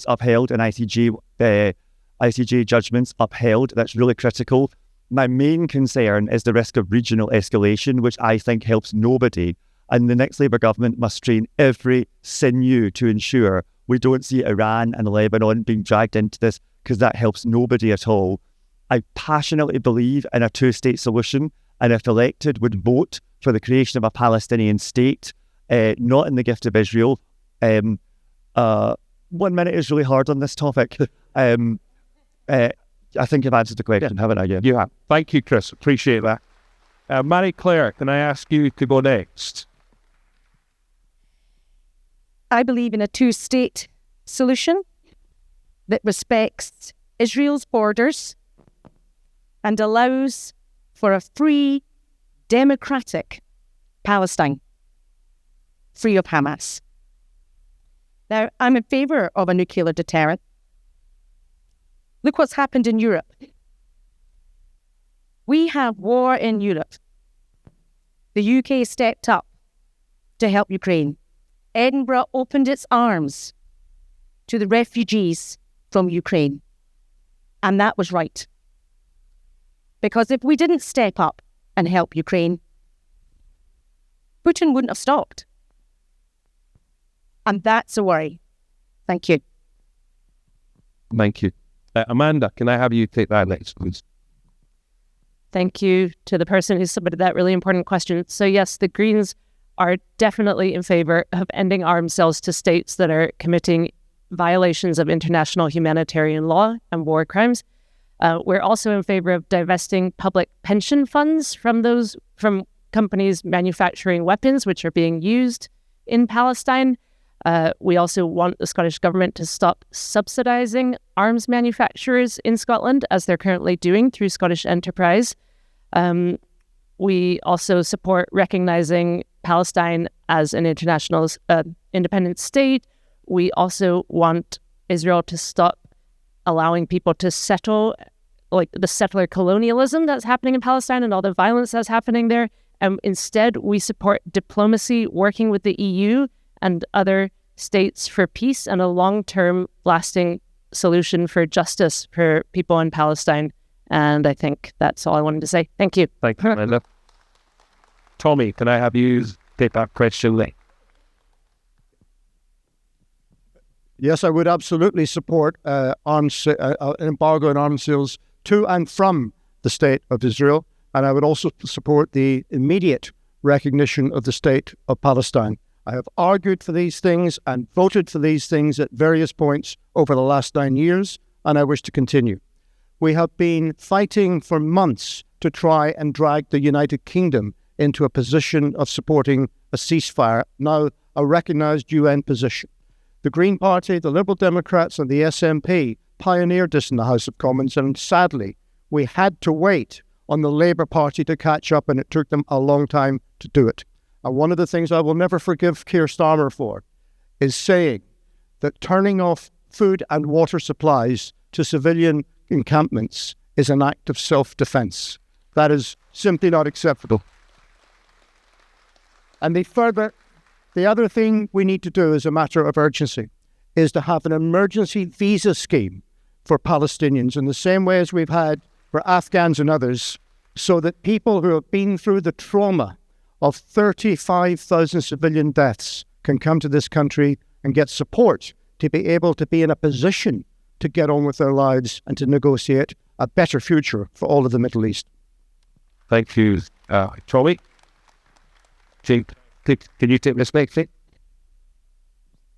upheld and ICJ judgments upheld. That's really critical. My main concern is the risk of regional escalation, which I think helps nobody. And the next Labour government must strain every sinew to ensure we don't see Iran and Lebanon being dragged into this, because that helps nobody at all. I passionately believe in a two-state solution, and if elected, would vote for the creation of a Palestinian state, not in the gift of Israel. 1 minute is really hard on this topic. I think I've answered the question, haven't I? Yeah. You have. Thank you, Chris. Appreciate that. Marie-Clair, can I ask you to go next? I believe in a two-state solution that respects Israel's borders and allows for a free, democratic Palestine, free of Hamas. Now, I'm in favour of a nuclear deterrent. Look what's happened in Europe. We have war in Europe. The UK stepped up to help Ukraine. Edinburgh opened its arms to the refugees from Ukraine. And that was right. Because if we didn't step up and help Ukraine, Putin wouldn't have stopped. And that's a worry. Thank you. Thank you. Amanda, can I have you take that next, please? Thank you to the person who submitted that really important question. So yes, the Greens are definitely in favour of ending arms sales to states that are committing violations of international humanitarian law and war crimes. We're also in favour of divesting public pension funds from companies manufacturing weapons which are being used in Palestine. We also want the Scottish Government to stop subsidising arms manufacturers in Scotland, as they're currently doing through Scottish Enterprise. We also support recognising Palestine as an international independent state. We also want Israel to stop allowing people to settle, like the settler colonialism that's happening in Palestine and all the violence that's happening there. And instead, we support diplomacy, working with the EU and other states for peace and a long-term lasting solution for justice for people in Palestine. And I think that's all I wanted to say. Thank you. Thank you, Amanda. Tommy, can I have you take that question there? Yes, I would absolutely support an embargo on arms sales to and from the State of Israel. And I would also support the immediate recognition of the State of Palestine. I have argued for these things and voted for these things at various points over the last 9 years, and I wish to continue. We have been fighting for months to try and drag the United Kingdom into a position of supporting a ceasefire, now a recognised UN position. The Green Party, the Liberal Democrats and the SNP pioneered this in the House of Commons, and sadly, we had to wait on the Labour Party to catch up, and it took them a long time to do it. And one of the things I will never forgive Keir Starmer for is saying that turning off food and water supplies to civilian encampments is an act of self-defence. That is simply not acceptable. And the other thing we need to do as a matter of urgency is to have an emergency visa scheme for Palestinians in the same way as we've had for Afghans and others, so that people who have been through the trauma of 35,000 civilian deaths can come to this country and get support to be able to be in a position to get on with their lives and to negotiate a better future for all of the Middle East. Thank you, Tommy. Can you take this next thing?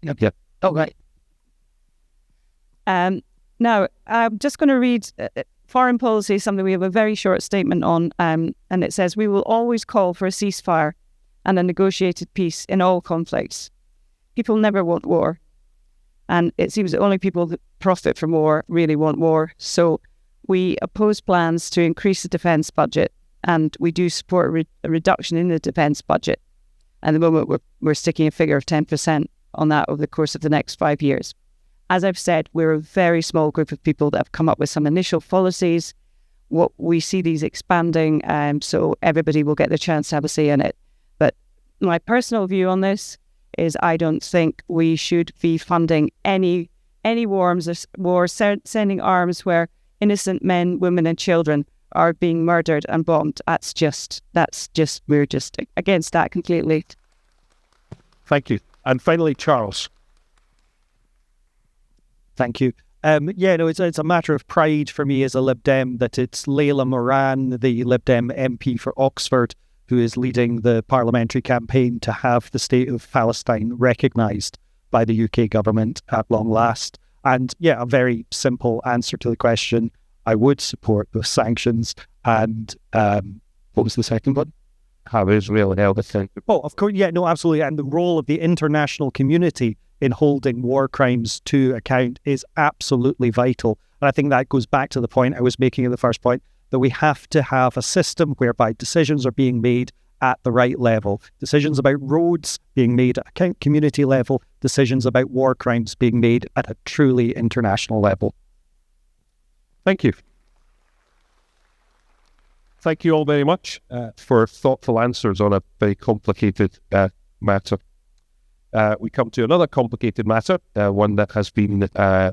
Yep. Okay. Now, I'm just going to read foreign policy, something we have a very short statement on, and it says, we will always call for a ceasefire and a negotiated peace in all conflicts. People never want war. And it seems that only people that profit from war really want war. So we oppose plans to increase the defence budget, and we do support a reduction in the defence budget. At the moment, we're sticking a figure of 10% on that over the course of the next 5 years. As I've said, we're a very small group of people that have come up with some initial policies. What we see these expanding, so everybody will get the chance to have a say in it. But my personal view on this is I don't think we should be funding any war, sending arms where innocent men, women and children are being murdered and bombed. We're just against that completely. Thank you. And finally, Charles. Thank you. It's a matter of pride for me as a Lib Dem that it's Layla Moran, the Lib Dem MP for Oxford, who is leading the parliamentary campaign to have the state of Palestine recognised by the UK government at long last. And a very simple answer to the question. I would support those sanctions. And what was the second one? How Israel held a thing. Oh, of course. Yeah, no, absolutely. And the role of the international community in holding war crimes to account is absolutely vital. And I think that goes back to the point I was making in the first point, that we have to have a system whereby decisions are being made at the right level. Decisions about roads being made at a community level, decisions about war crimes being made at a truly international level. Thank you. Thank you all very much for thoughtful answers on a very complicated matter. We come to another complicated matter, one that has been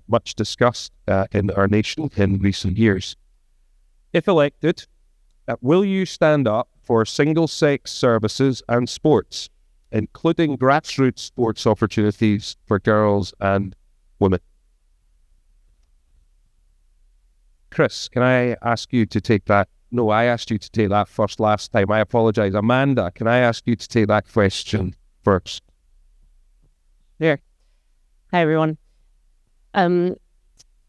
much discussed in our nation in recent years. If elected, will you stand up for single-sex services and sports, including grassroots sports opportunities for girls and women? Chris, can I ask you to take that? No, I asked you to take that first last time. I apologise. Amanda, can I ask you to take that question first? Here. Hi, everyone.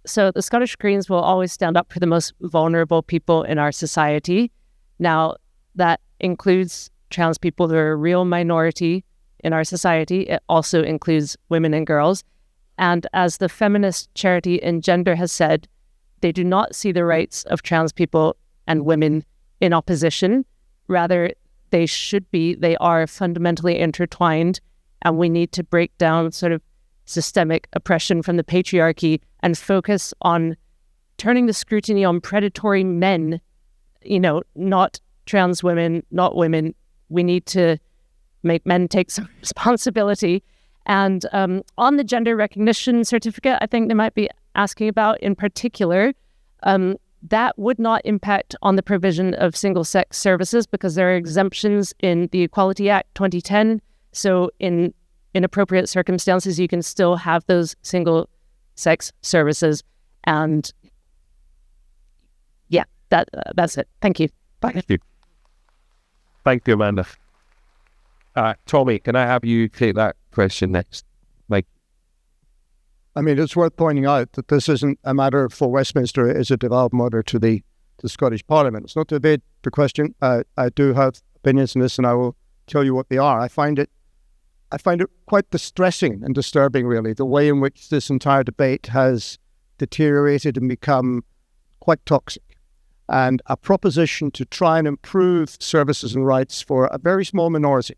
So the Scottish Greens will always stand up for the most vulnerable people in our society. Now, that includes trans people. They're a real minority in our society. It also includes women and girls. And as the feminist charity Engender has said, they do not see the rights of trans people and women in opposition. Rather, they are fundamentally intertwined, and we need to break down sort of systemic oppression from the patriarchy and focus on turning the scrutiny on predatory men, not trans women, not women. We need to make men take some responsibility. And on the gender recognition certificate, I think they might be asking about in particular, that would not impact on the provision of single-sex services because there are exemptions in the Equality Act 2010. So in appropriate circumstances, you can still have those single-sex services. And that's it. Thank you. Thank you. Thank you, Amanda. Tommy, can I have you take that question next? I mean, it's worth pointing out that this isn't a matter for Westminster. It is a devolved matter to the Scottish Parliament. It's not to evade the question. I do have opinions on this, and I will tell you what they are. I find it quite distressing and disturbing, really, the way in which this entire debate has deteriorated and become quite toxic. And a proposition to try and improve services and rights for a very small minority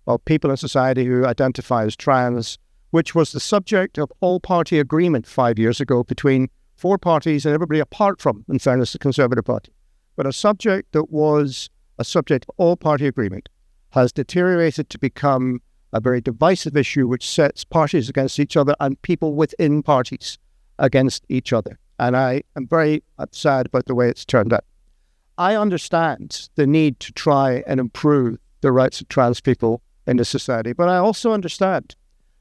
of people in society who identify as trans, which was the subject of all-party agreement 5 years ago between four parties and everybody apart from, in fairness, the Conservative Party. But a subject that was a subject of all-party agreement has deteriorated to become a very divisive issue which sets parties against each other and people within parties against each other. and I am very sad about the way it's turned out. I understand the need to try and improve the rights of trans people in the society, but I also understand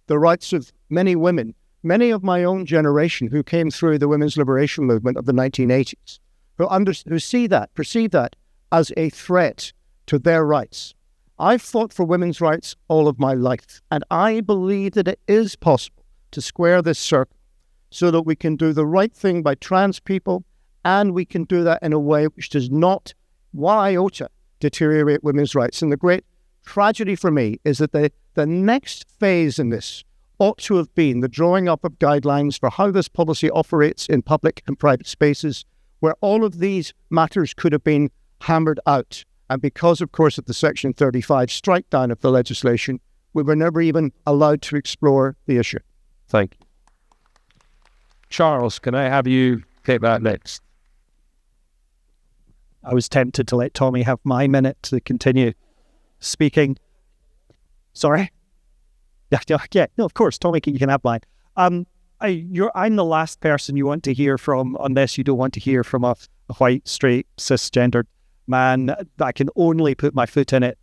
the rights of many women, many of my own generation who came through the women's liberation movement of the 1980s, who see that, perceive that as a threat to their rights. I've fought for women's rights all of my life, and I believe that it is possible to square this circle so that we can do the right thing by trans people, and we can do that in a way which does not, one iota, deteriorate women's rights. And the great tragedy for me is that the next phase in this ought to have been the drawing up of guidelines for how this policy operates in public and private spaces, where all of these matters could have been hammered out. And because, of course, of the Section 35 strike down of the legislation, we were never even allowed to explore the issue. Thank you. Charles, can I have you take that next? I was tempted to let Tommy have my minute to continue speaking. Sorry? Yeah, no, of course, Tommy, you can have mine. I'm the last person you want to hear from, unless you don't want to hear from a white, straight, cisgendered man. I can only put my foot in it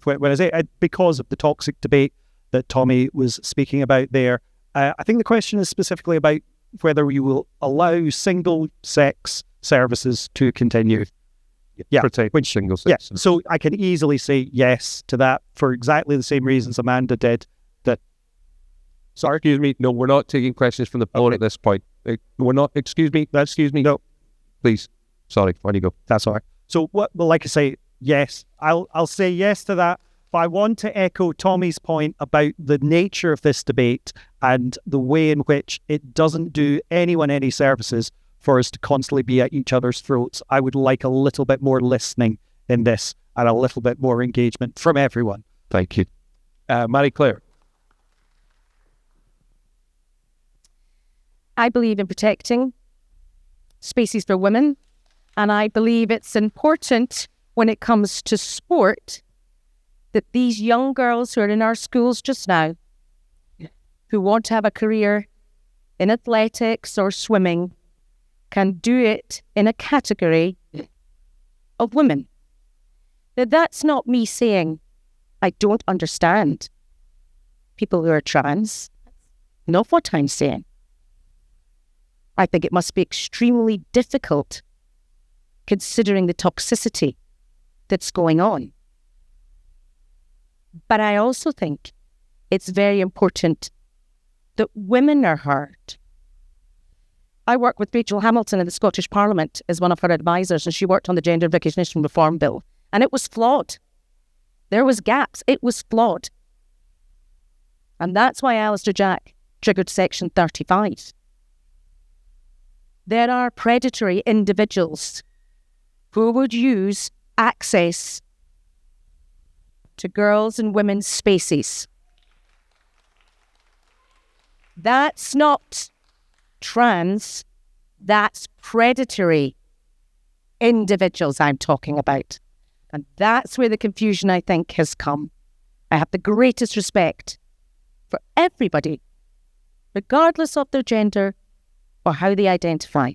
when I say because of the toxic debate that Tommy was speaking about there. I think the question is specifically about whether you will allow single-sex services to continue. Yeah, protect single sex. Yeah, so I can easily say yes to that for exactly the same reasons Amanda did. Sorry, excuse me. No, we're not taking questions from the phone at this point. We're not. Excuse me. No, please. Sorry. Where do you go? That's all right. So, well, like I say, yes, I'll say yes to that. But I want to echo Tommy's point about the nature of this debate and the way in which it doesn't do anyone any services for us to constantly be at each other's throats. I would like a little bit more listening in this and a little bit more engagement from everyone. Thank you. Marie-Clair. I believe in protecting spaces for women, and I believe it's important when it comes to sport that these young girls who are in our schools just now, who want to have a career in athletics or swimming, can do it in a category of women. Now, that's not me saying I don't understand people who are trans. Not what I'm saying. I think it must be extremely difficult considering the toxicity that's going on. But I also think it's very important that women are heard. I work with Rachel Hamilton in the Scottish Parliament as one of her advisors, and she worked on the Gender Recognition Reform Bill, and it was flawed. There was gaps. It was flawed. And that's why Alistair Jack triggered Section 35. There are predatory individuals who would use access to girls' and women's spaces. That's not trans, that's predatory individuals I'm talking about. And that's where the confusion, I think, has come. I have the greatest respect for everybody, regardless of their gender or how they identify.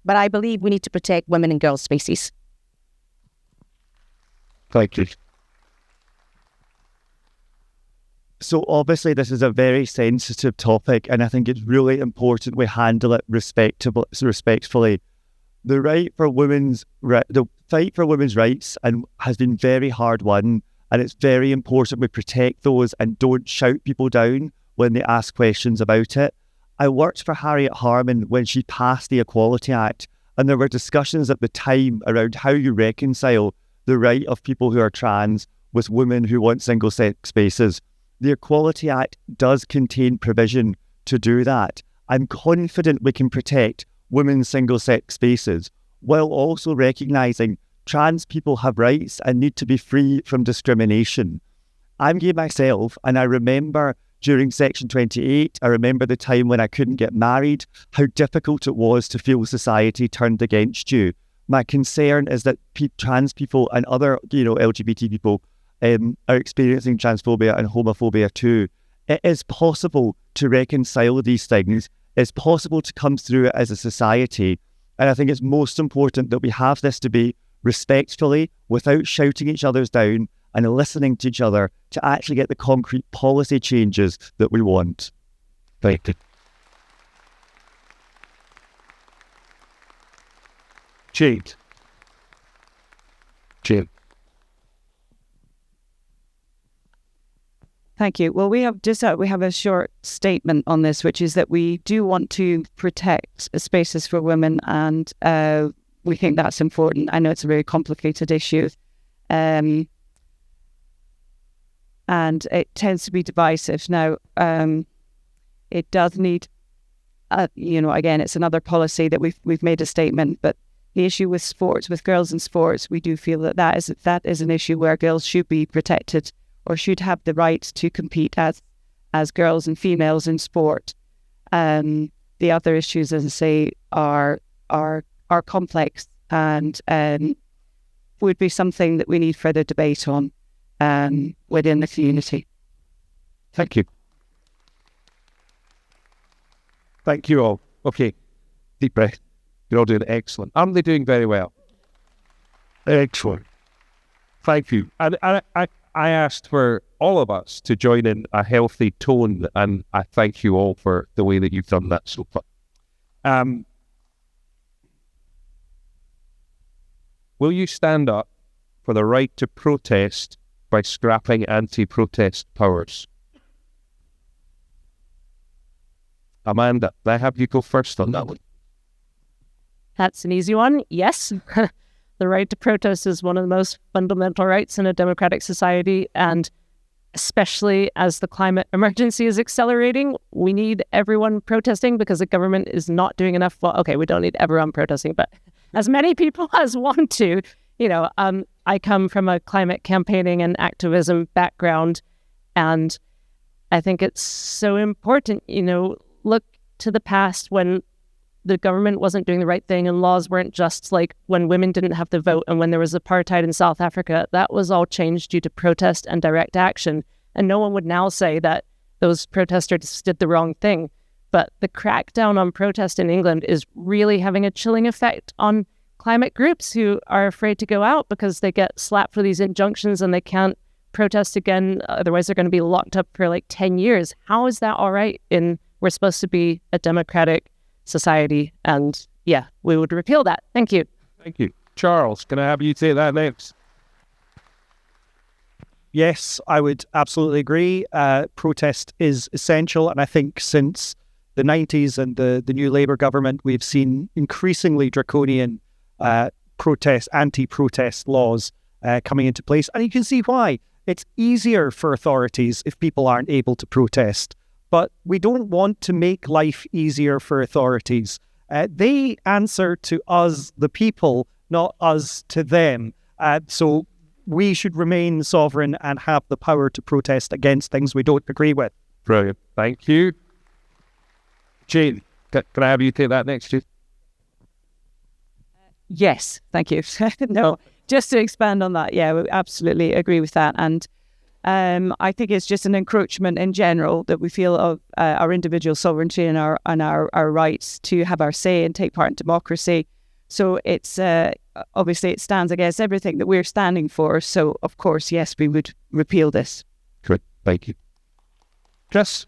But I believe we need to protect women and girls' spaces. Thank you. So obviously this is a very sensitive topic, and I think it's really important we handle it respectfully. The fight for women's rights has been very hard won, and it's very important we protect those and don't shout people down when they ask questions about it. I worked for Harriet Harman when she passed the Equality Act, and there were discussions at the time around how you reconcile the right of people who are trans with women who want single-sex spaces. The Equality Act does contain provision to do that. I'm confident we can protect women's single-sex spaces while also recognising trans people have rights and need to be free from discrimination. I'm gay myself, and I remember during Section 28, I remember the time when I couldn't get married, how difficult it was to feel society turned against you. My concern is that trans people and other, LGBT people are experiencing transphobia and homophobia too. It is possible to reconcile these things It's possible to come through it as a society. And I think it's most important that we have this debate respectfully, without shouting each other's down, and listening to each other to actually get the concrete policy changes that we want. Thank you. Jade. Thank you. Well, we have a short statement on this, which is that we do want to protect spaces for women, and we think that's important. I know it's a very complicated issue, and it tends to be divisive. Now, it does need, again, it's another policy that we've made a statement, but the issue with sports, with girls in sports, we do feel that is an issue where girls should be protected, or should have the right to compete as girls and females in sport. The other issues, as I say, are complex, and would be something that we need further debate on within the community. Thank you. Thank you all. Okay, deep breath. You're all doing excellent. Aren't they doing very well? Excellent. Thank you. And I asked for all of us to join in a healthy tone, and I thank you all for the way that you've done that so far. Will you stand up for the right to protest by scrapping anti-protest powers? Amanda, may I have you go first on that one? That's an easy one. Yes. The right to protest is one of the most fundamental rights in a democratic society, and especially as the climate emergency is accelerating, we need everyone protesting because the government is not doing enough. Well, okay, we don't need everyone protesting, but as many people as want to. I come from a climate campaigning and activism background, and I think it's so important, look to the past when the government wasn't doing the right thing and laws weren't just, like when women didn't have the vote and when there was apartheid in South Africa. That was all changed due to protest and direct action. And no one would now say that those protesters did the wrong thing. But the crackdown on protest in England is really having a chilling effect on climate groups who are afraid to go out because they get slapped for these injunctions and they can't protest again. Otherwise, they're going to be locked up for like 10 years. How is that all right? We're supposed to be a democratic society, and yeah, we would repeal that. Thank you. Thank you. Charles, can I have you say that next? Yes, I would absolutely agree. Protest is essential, and I think since the 90s and the new Labour government, we've seen increasingly draconian anti-protest laws coming into place, and you can see why. It's easier for authorities if people aren't able to protest. But we don't want to make life easier for authorities. They answer to us, the people, not us to them. So we should remain sovereign and have the power to protest against things we don't agree with. Brilliant. Thank you. Jane, can I have you take that next, Jane? Yes, thank you. No, just to expand on that, yeah, we absolutely agree with that. And I think it's just an encroachment in general that we feel of our individual sovereignty and our rights to have our say and take part in democracy. So it's obviously it stands against everything that we're standing for. So of course, yes, we would repeal this. Good, thank you. Chris?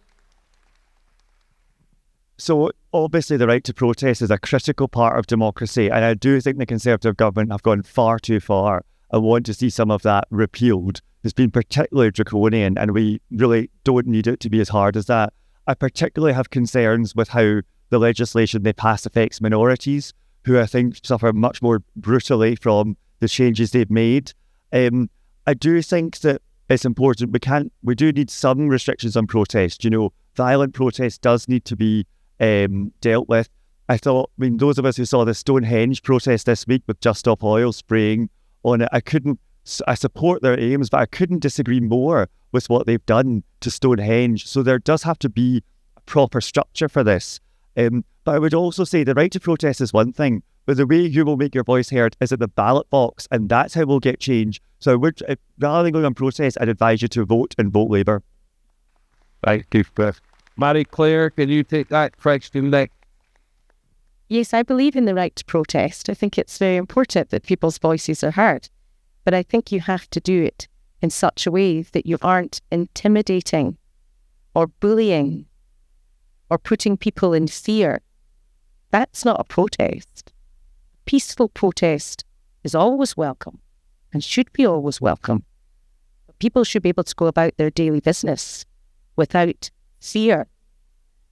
So obviously the right to protest is a critical part of democracy, and I do think the Conservative government have gone far too far. I want to see some of that repealed. It's been particularly draconian, and we really don't need it to be as hard as that. I particularly have concerns with how the legislation they pass affects minorities, who I think suffer much more brutally from the changes they've made. I do think that it's important. We do need some restrictions on protest. Violent protest does need to be dealt with. Those of us who saw the Stonehenge protest this week with Just Stop Oil spraying on it, I support their aims, but I couldn't disagree more with what they've done to Stonehenge. So there does have to be a proper structure for this. But I would also say the right to protest is one thing, but the way you will make your voice heard is at the ballot box, and that's how we'll get change. So I would, rather than going on protest, I'd advise you to vote and vote Labour. Thank you, Marie-Clair, can you take that question next? Yes, I believe in the right to protest. I think it's very important that people's voices are heard. But I think you have to do it in such a way that you aren't intimidating or bullying or putting people in fear. That's not a protest. Peaceful protest is always welcome and should be always welcome. But people should be able to go about their daily business without fear.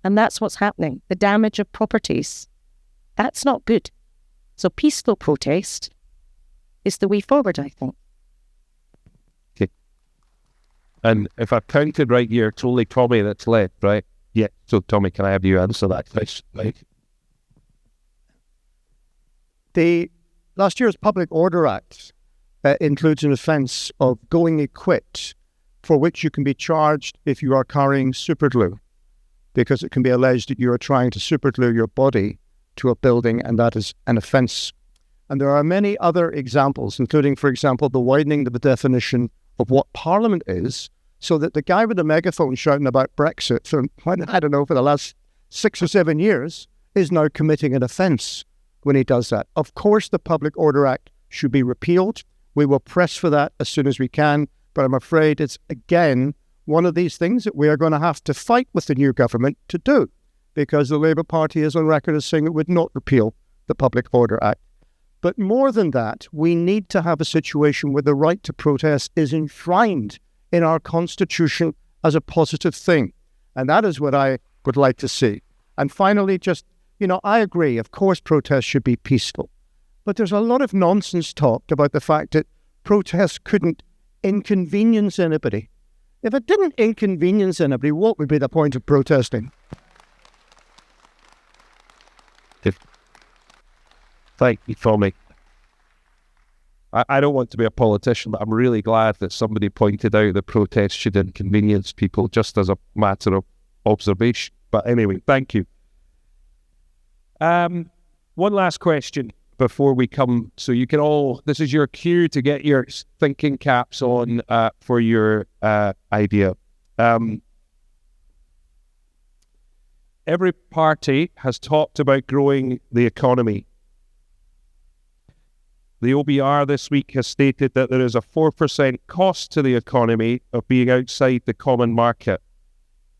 And that's what's happening. The damage of properties. That's not good. So peaceful protest is the way forward, I think. Okay. And if I've counted right here, it's only Tommy that's left, right? Yeah. So Tommy, can I have you answer that question? Right. The last year's Public Order Act includes an offence of going equipped, for which you can be charged if you are carrying superglue, because it can be alleged that you are trying to superglue your body to a building, and that is an offence. And there are many other examples, including, for example, the widening of the definition of what Parliament is, so that the guy with the megaphone shouting about Brexit for, I don't know, for the last 6 or 7 years is now committing an offence when he does that. Of course, the Public Order Act should be repealed. We will press for that as soon as we can, but I'm afraid it's, again, one of these things that we are going to have to fight with the new government to do, because the Labour Party is on record as saying it would not repeal the Public Order Act. But more than that, we need to have a situation where the right to protest is enshrined in our Constitution as a positive thing. And that is what I would like to see. And finally, just, I agree, of course protests should be peaceful. But there's a lot of nonsense talked about the fact that protests couldn't inconvenience anybody. If it didn't inconvenience anybody, what would be the point of protesting? Thank you, Tommy. I don't want to be a politician, but I'm really glad that somebody pointed out that protests should inconvenience people, just as a matter of observation. But anyway, thank you. One last question before we come. So you can all, this is your cue to get your thinking caps on for your idea. Every party has talked about growing the economy. The OBR this week has stated that there is a 4% cost to the economy of being outside the common market.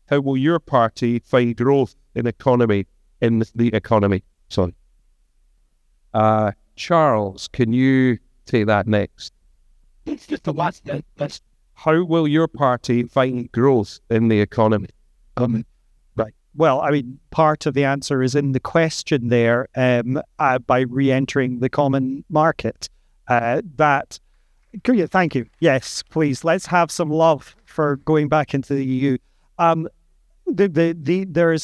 How will your party find growth in the economy? Sorry. Charles, can you take that next? It's just the last. How will your party find growth in the economy? Right. Well, I mean, part of the answer is in the question there, by re-entering the common market. Thank you. Yes, please. Let's have some love for going back into the EU. There's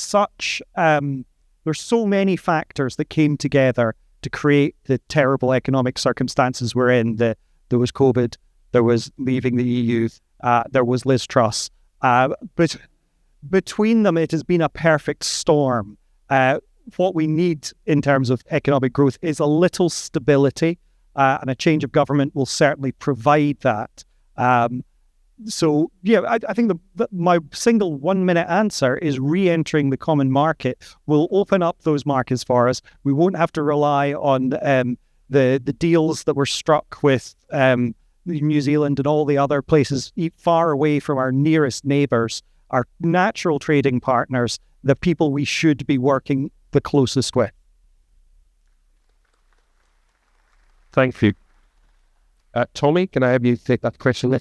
so many factors that came together to create the terrible economic circumstances we're in. There was COVID, there was leaving the EU, there was Liz Truss. But between them, it has been a perfect storm. What we need in terms of economic growth is a little stability, and a change of government will certainly provide that. I think my single 1 minute answer is re-entering the common market will open up those markets for us. We won't have to rely on the deals that were struck with New Zealand and all the other places far away from our nearest neighbours, our natural trading partners, the people we should be working the closest with. Thank you. Tommy, can I have you take that question?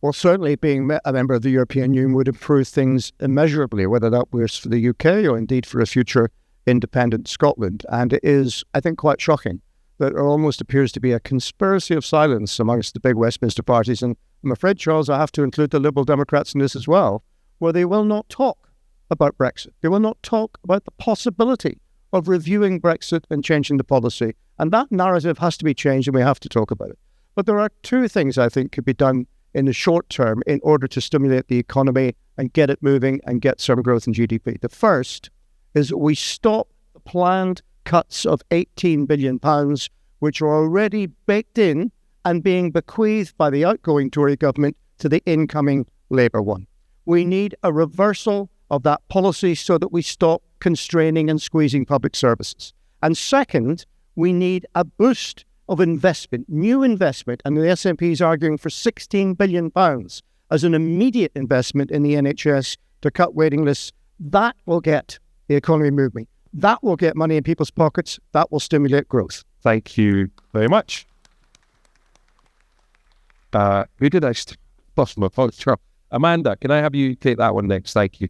Well, certainly being a member of the European Union would improve things immeasurably, whether that was for the UK or indeed for a future independent Scotland. And it is, I think, quite shocking that there almost appears to be a conspiracy of silence amongst the big Westminster parties. And I'm afraid, Charles, I have to include the Liberal Democrats in this as well, where they will not talk about Brexit. They will not talk about the possibility of reviewing Brexit and changing the policy. And that narrative has to be changed, and we have to talk about it. But there are two things I think could be done in the short term in order to stimulate the economy and get it moving and get some growth in GDP. The first is that we stop the planned cuts of £18 billion, which are already baked in and being bequeathed by the outgoing Tory government to the incoming Labour one. We need a reversal of that policy so that we stop constraining and squeezing public services. And second, we need a boost of investment, new investment, and the SNP is arguing for £16 billion as an immediate investment in the NHS to cut waiting lists. That will get the economy moving. That will get money in people's pockets. That will stimulate growth. Thank you very much. Who did I bust my phone? Sure. Amanda, can I have you take that one next? Thank you.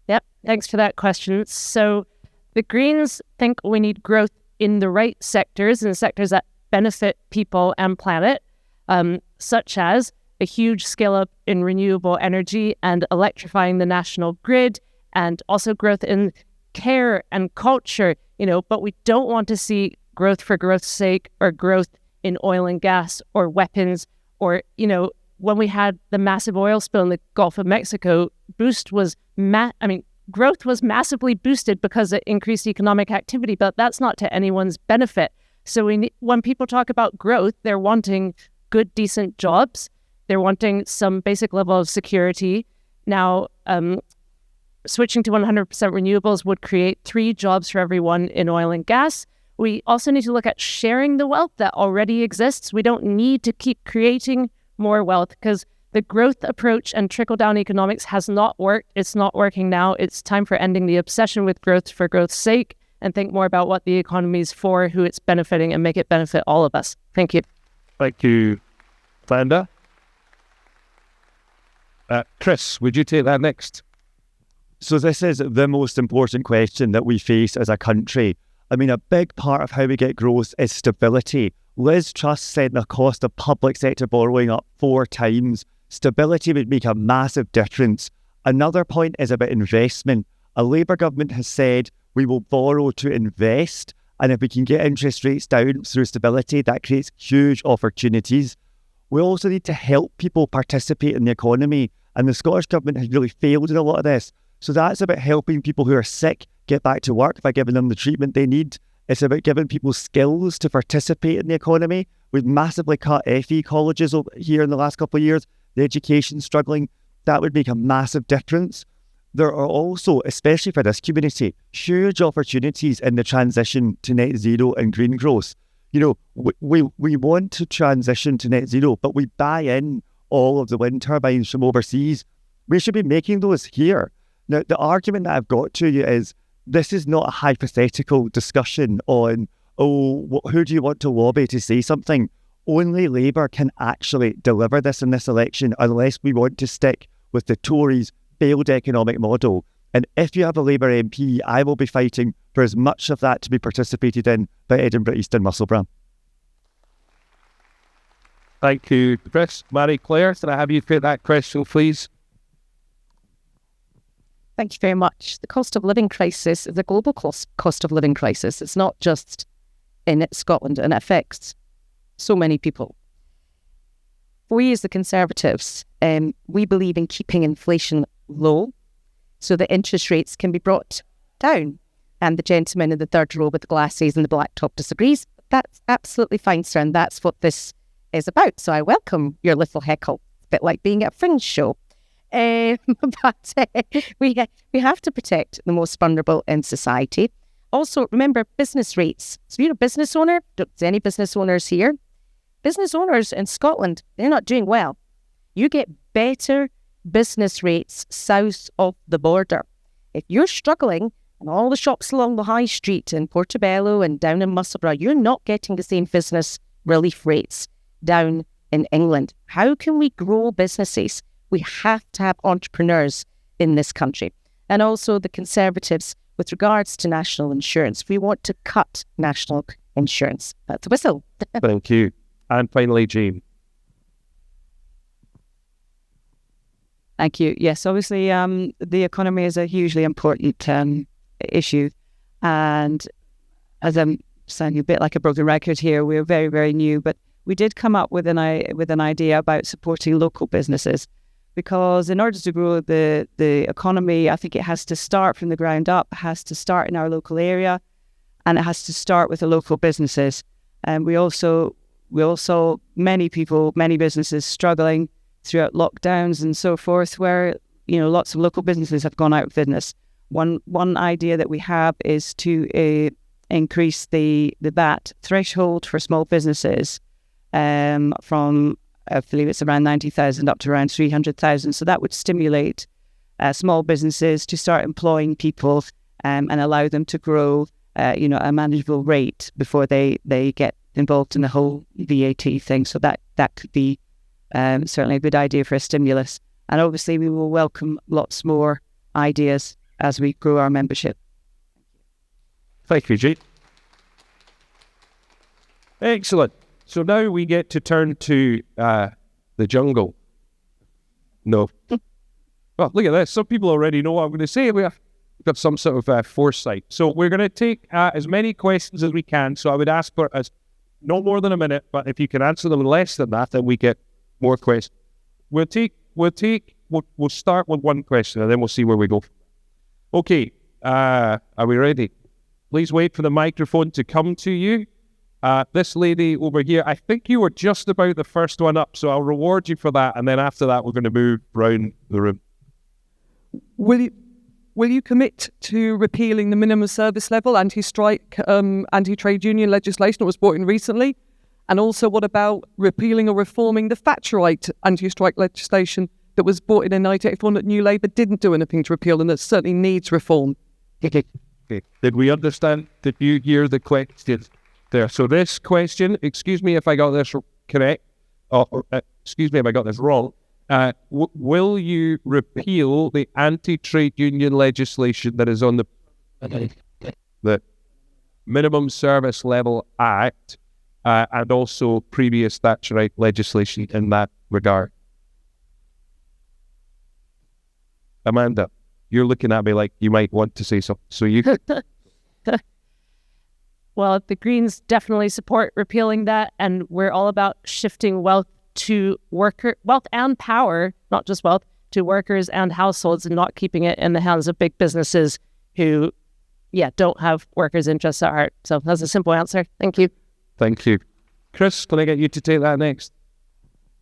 Yep, thanks for that question. So the Greens think we need growth in the right sectors, in the sectors that benefit people and planet, such as a huge scale up in renewable energy and electrifying the national grid, and also growth in care and culture, but we don't want to see growth for growth's sake or growth in oil and gas or weapons or, when we had the massive oil spill in the Gulf of Mexico, growth was massively boosted because it increased economic activity, but that's not to anyone's benefit. So when people talk about growth, they're wanting good, decent jobs. They're wanting some basic level of security. Now, switching to 100% renewables would create 3 jobs for everyone in oil and gas. We also need to look at sharing the wealth that already exists. We don't need to keep creating more wealth because the growth approach and trickle-down economics has not worked. It's not working now. It's time for ending the obsession with growth for growth's sake and think more about what the economy is for, who it's benefiting, and make it benefit all of us. Thank you. Thank you, Vanda. Chris, would you take that next? So this is the most important question that we face as a country. I mean, a big part of how we get growth is stability. Liz Truss said the cost of public sector borrowing up 4 times. Stability would make a massive difference. Another point is about investment. A Labour government has said we will borrow to invest, and if we can get interest rates down through stability, that creates huge opportunities. We also need to help people participate in the economy, and the Scottish Government has really failed in a lot of this. So that's about helping people who are sick get back to work by giving them the treatment they need. It's about giving people skills to participate in the economy. We've massively cut FE colleges over here in the last couple of years. The education's struggling. That would make a massive difference. There are also, especially for this community, huge opportunities in the transition to net zero and green growth. We want to transition to net zero, but we buy in all of the wind turbines from overseas. We should be making those here. Now, the argument that I've got to you is this is not a hypothetical discussion on, who do you want to lobby to say something? Only Labour can actually deliver this in this election unless we want to stick with the Tories' failed economic model. And if you have a Labour MP, I will be fighting for as much of that to be participated in by Edinburgh East and Musselburgh. Thank you, Chris. Marie-Clair, can I have you take that question, please? Thank you very much. The cost of living crisis is a global cost of living crisis. It's not just in Scotland, and it affects so many people. We as the Conservatives, we believe in keeping inflation low so that interest rates can be brought down. And the gentleman in the third row with the glasses and the black top disagrees. That's absolutely fine, sir, and that's what this is about. So I welcome your little heckle. It's a bit like being at a fringe show. But we have to protect the most vulnerable in society. Also, remember business rates. So you're a business owner. There's any business owners here? Business owners in Scotland, they're not doing well. You get better business rates south of the border. If you're struggling and all the shops along the high street in Portobello and down in Musselburgh, you're not getting the same business relief rates down in England. How can we grow businesses? We have to have entrepreneurs in this country. And also the Conservatives, with regards to national insurance, we want to cut national insurance. That's a whistle. Thank you. And finally, Jane. Thank you. Yes, obviously the economy is a hugely important issue. And as I'm sounding a bit like a broken record here, we're very, very new, but we did come up with an idea about supporting local businesses. Because in order to grow the economy, I think it has to start from the ground up. It has to start in our local area, and it has to start with the local businesses. And we also many businesses struggling throughout lockdowns and so forth, where, you know, lots of local businesses have gone out of business. One idea that we have is to increase the VAT threshold for small businesses from, I believe it's around 90,000 up to around 300,000. So that would stimulate small businesses to start employing people and allow them to grow, you know, a manageable rate before they get involved in the whole VAT thing. So that could be certainly a good idea for a stimulus. And obviously we will welcome lots more ideas as we grow our membership. Thank you, Jane. Excellent. So now we get to turn to the jungle. No. Well, look at this. Some people already know what I'm going to say. We've got some sort of foresight. So we're going to take as many questions as we can. So I would ask for no more than a minute, but if you can answer them less than that, then we get more questions. We'll start with one question and then we'll see where we go. Okay. Are we ready? Please wait for the microphone to come to you. This lady over here, I think you were just about the first one up, so I'll reward you for that. And then after that, we're going to move round the room. Will you commit to repealing the minimum service level, anti-strike, anti-trade union legislation that was brought in recently? And also, what about repealing or reforming the Thatcherite anti-strike legislation that was brought in 1984 that New Labour didn't do anything to repeal and that certainly needs reform? Okay. Did we understand? Did you hear the question there? So this question, excuse me if I got this correct, or excuse me if I got this wrong, will you repeal the anti-trade union legislation that is on the Minimum Service Level Act and also previous Thatcherite legislation in that regard? Amanda, you're looking at me like you might want to say something. So you... Well, the Greens definitely support repealing that, and we're all about shifting wealth and power, not just wealth, to workers and households, and not keeping it in the hands of big businesses who, don't have workers' interests at heart. So that's a simple answer. Thank you. Thank you. Chris, can I get you to take that next?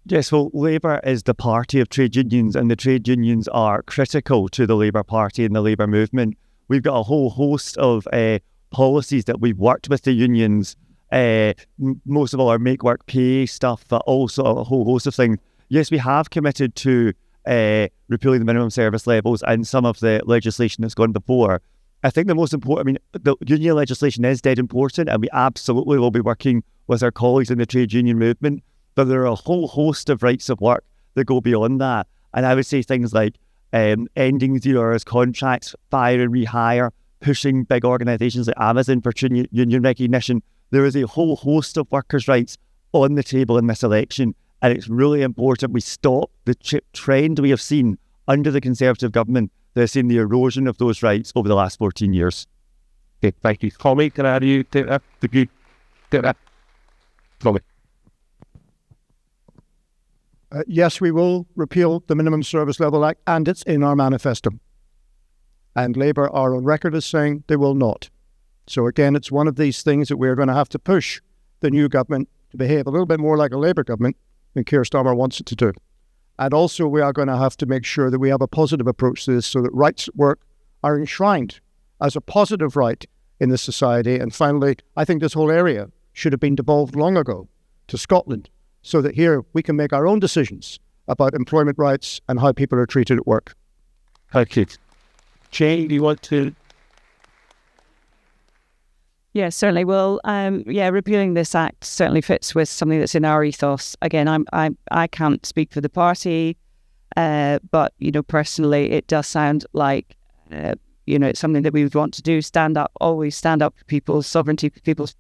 Yes, well, Labour is the party of trade unions, and the trade unions are critical to the Labour Party and the Labour movement. We've got a whole host of policies that we've worked with the unions, most of all our make work pay stuff, but also a whole host of things. Yes, we have committed to repealing the minimum service levels and some of the legislation that's gone before. I think the most important, the union legislation is dead important, and we absolutely will be working with our colleagues in the trade union movement, but there are a whole host of rights of work that go beyond that. And I would say things like ending 0 hours contracts, fire and rehire, pushing big organisations like Amazon for union recognition. There is a whole host of workers' rights on the table in this election, and it's really important we stop the trend we have seen under the Conservative government that has seen the erosion of those rights over the last 14 years. Okay, thank you. Tommy, can I have you take that? Take that. Tommy. Yes, we will repeal the Minimum Service Level Act, and it's in our manifesto. And Labour are on record as saying they will not. So again, it's one of these things that we're going to have to push the new government to behave a little bit more like a Labour government than Keir Starmer wants it to do. And also we are going to have to make sure that we have a positive approach to this so that rights at work are enshrined as a positive right in this society. And finally, I think this whole area should have been devolved long ago to Scotland so that here we can make our own decisions about employment rights and how people are treated at work. Thank you. Jane, do you want to? Yeah, certainly. Well, repealing this act certainly fits with something that's in our ethos. Again, I can't speak for the party, but personally, it does sound like it's something that we would want to do. Always stand up for people's sovereignty, for people's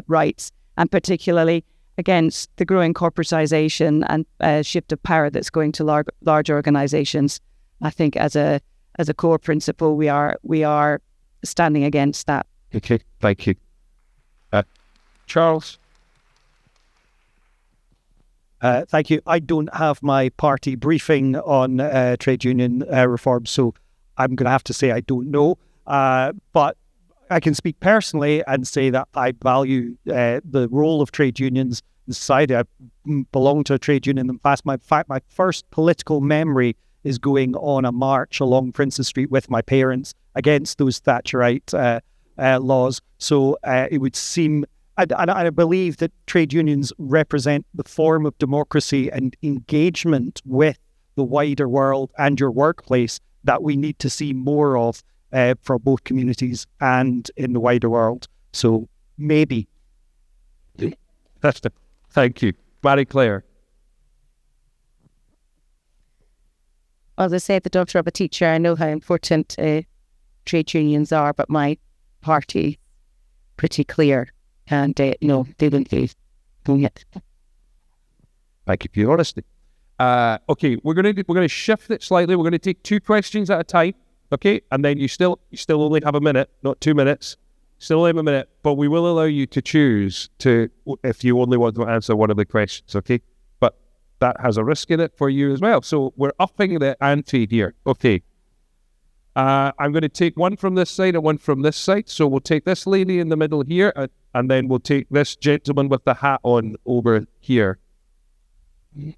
rights, and particularly against the growing corporatization and shift of power that's going to large organisations. I think as a core principle, we are standing against that. Okay, thank you. Charles? Thank you. I don't have my party briefing on trade union reform, so I'm going to have to say I don't know. But I can speak personally and say that I value the role of trade unions society. I belong to a trade union. In fact, my first political memory is going on a march along Princes Street with my parents against those Thatcherite laws. So it would seem, and I believe that trade unions represent the form of democracy and engagement with the wider world and your workplace that we need to see more of for both communities and in the wider world. So maybe. Thank you. Marie-Clair. As I said, the daughter of a teacher, I know how important trade unions are, but my party pretty clear, and no, they wouldn't be doing it. Thank you for your honesty. Okay, we're gonna shift it slightly. We're gonna take 2 questions at a time. Okay, and then you still only have a minute, not 2 minutes. Still only have a minute, but we will allow you to choose if you only want to answer one of the questions. Okay, but that has a risk in it for you as well. So we're upping the ante here. Okay. I'm going to take one from this side and one from this side. So we'll take this lady in the middle here, and then we'll take this gentleman with the hat on over here. No,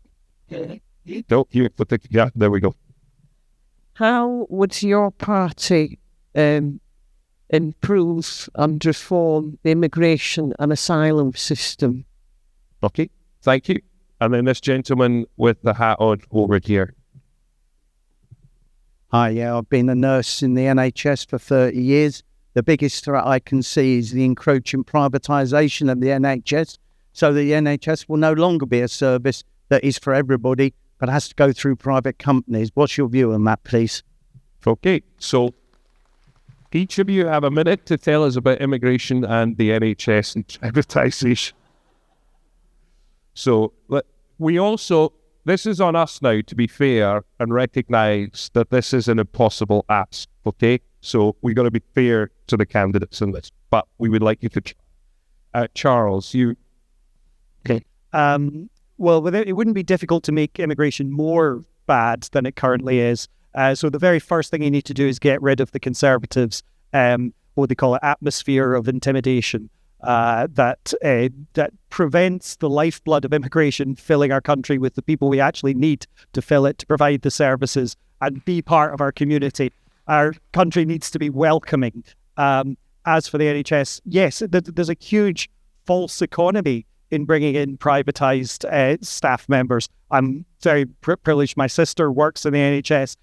here, yeah, there we go. How would your party improve and reform the immigration and asylum system? Okay, thank you. And then this gentleman with the hat on over here. Hi, yeah, I've been a nurse in the NHS for 30 years. The biggest threat I can see is the encroaching privatisation of the NHS, so the NHS will no longer be a service that is for everybody, but has to go through private companies. What's your view on that, please? Okay, so each of you have a minute to tell us about immigration and the NHS and privatisation. So this is on us now to be fair and recognise that this is an impossible ask, okay? So we've got to be fair to the candidates in this, but we would like you to Charles, you... Okay. Well, it wouldn't be difficult to make immigration more bad than it currently is. So the very first thing you need to do is get rid of the Conservatives' what they call it, atmosphere of intimidation that prevents the lifeblood of immigration filling our country with the people we actually need to fill it, to provide the services and be part of our community. Our country needs to be welcoming. As for the NHS, yes, there's a huge false economy in bringing in privatised staff members. I'm very privileged. My sister works in the NHS.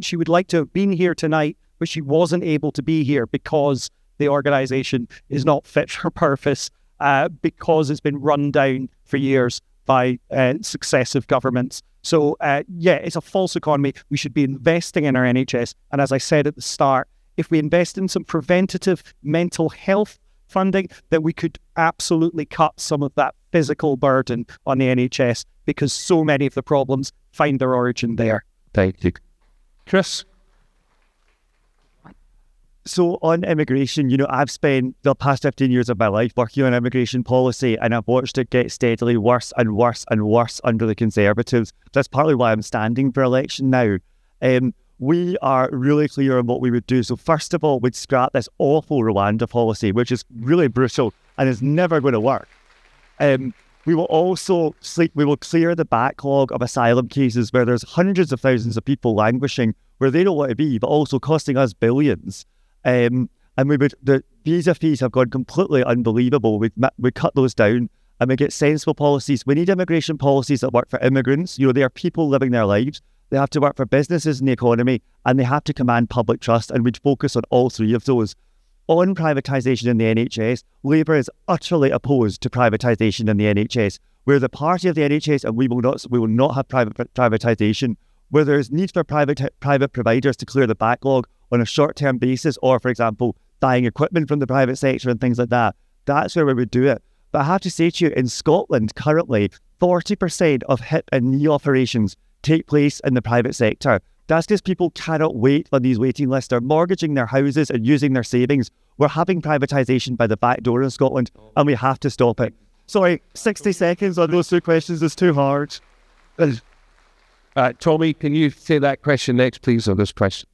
She would like to have been here tonight, but she wasn't able to be here because the organisation is not fit for purpose, because it's been run down for years by successive governments. So, yeah, it's a false economy. We should be investing in our NHS. And as I said at the start, if we invest in some preventative mental health funding, then we could absolutely cut some of that physical burden on the NHS, because so many of the problems find their origin there. Thank you. Chris? So on immigration, I've spent the past 15 years of my life working on immigration policy, and I've watched it get steadily worse and worse and worse under the Conservatives. That's partly why I'm standing for election now. We are really clear on what we would do. So first of all, we'd scrap this awful Rwanda policy, which is really brutal and is never going to work. We will also clear the backlog of asylum cases where there's hundreds of thousands of people languishing where they don't want to be, but also costing us billions. And the visa fees have gone completely unbelievable. We cut those down, and we get sensible policies. We need immigration policies that work for immigrants. They are people living their lives. They have to work for businesses in the economy, and they have to command public trust, and we'd focus on all three of those. On privatisation in the NHS, Labour is utterly opposed to privatisation in the NHS. We're the party of the NHS, and we will not have privatisation. Where there is need for private providers to clear the backlog on a short-term basis, or, for example, buying equipment from the private sector and things like that, that's where we would do it. But I have to say to you, in Scotland currently, 40% of hip and knee operations take place in the private sector. That's because people cannot wait on these waiting lists. They're mortgaging their houses and using their savings. We're having privatisation by the back door in Scotland, and we have to stop it. Sorry, 60 seconds on those 2 questions is too hard. Tommy, can you say that question next, please, or this question?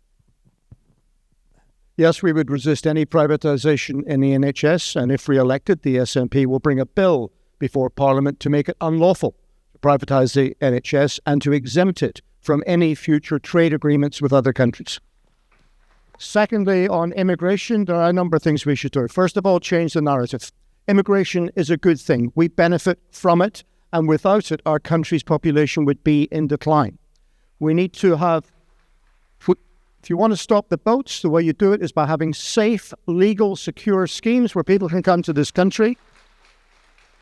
Yes, we would resist any privatisation in the NHS, and if re-elected, the SNP will bring a bill before Parliament to make it unlawful to privatise the NHS and to exempt it from any future trade agreements with other countries. Secondly, on immigration, there are a number of things we should do. First of all, change the narrative. Immigration is a good thing. We benefit from it, and without it, our country's population would be in decline. We need to have, if you want to stop the boats, the way you do it is by having safe, legal, secure schemes where people can come to this country.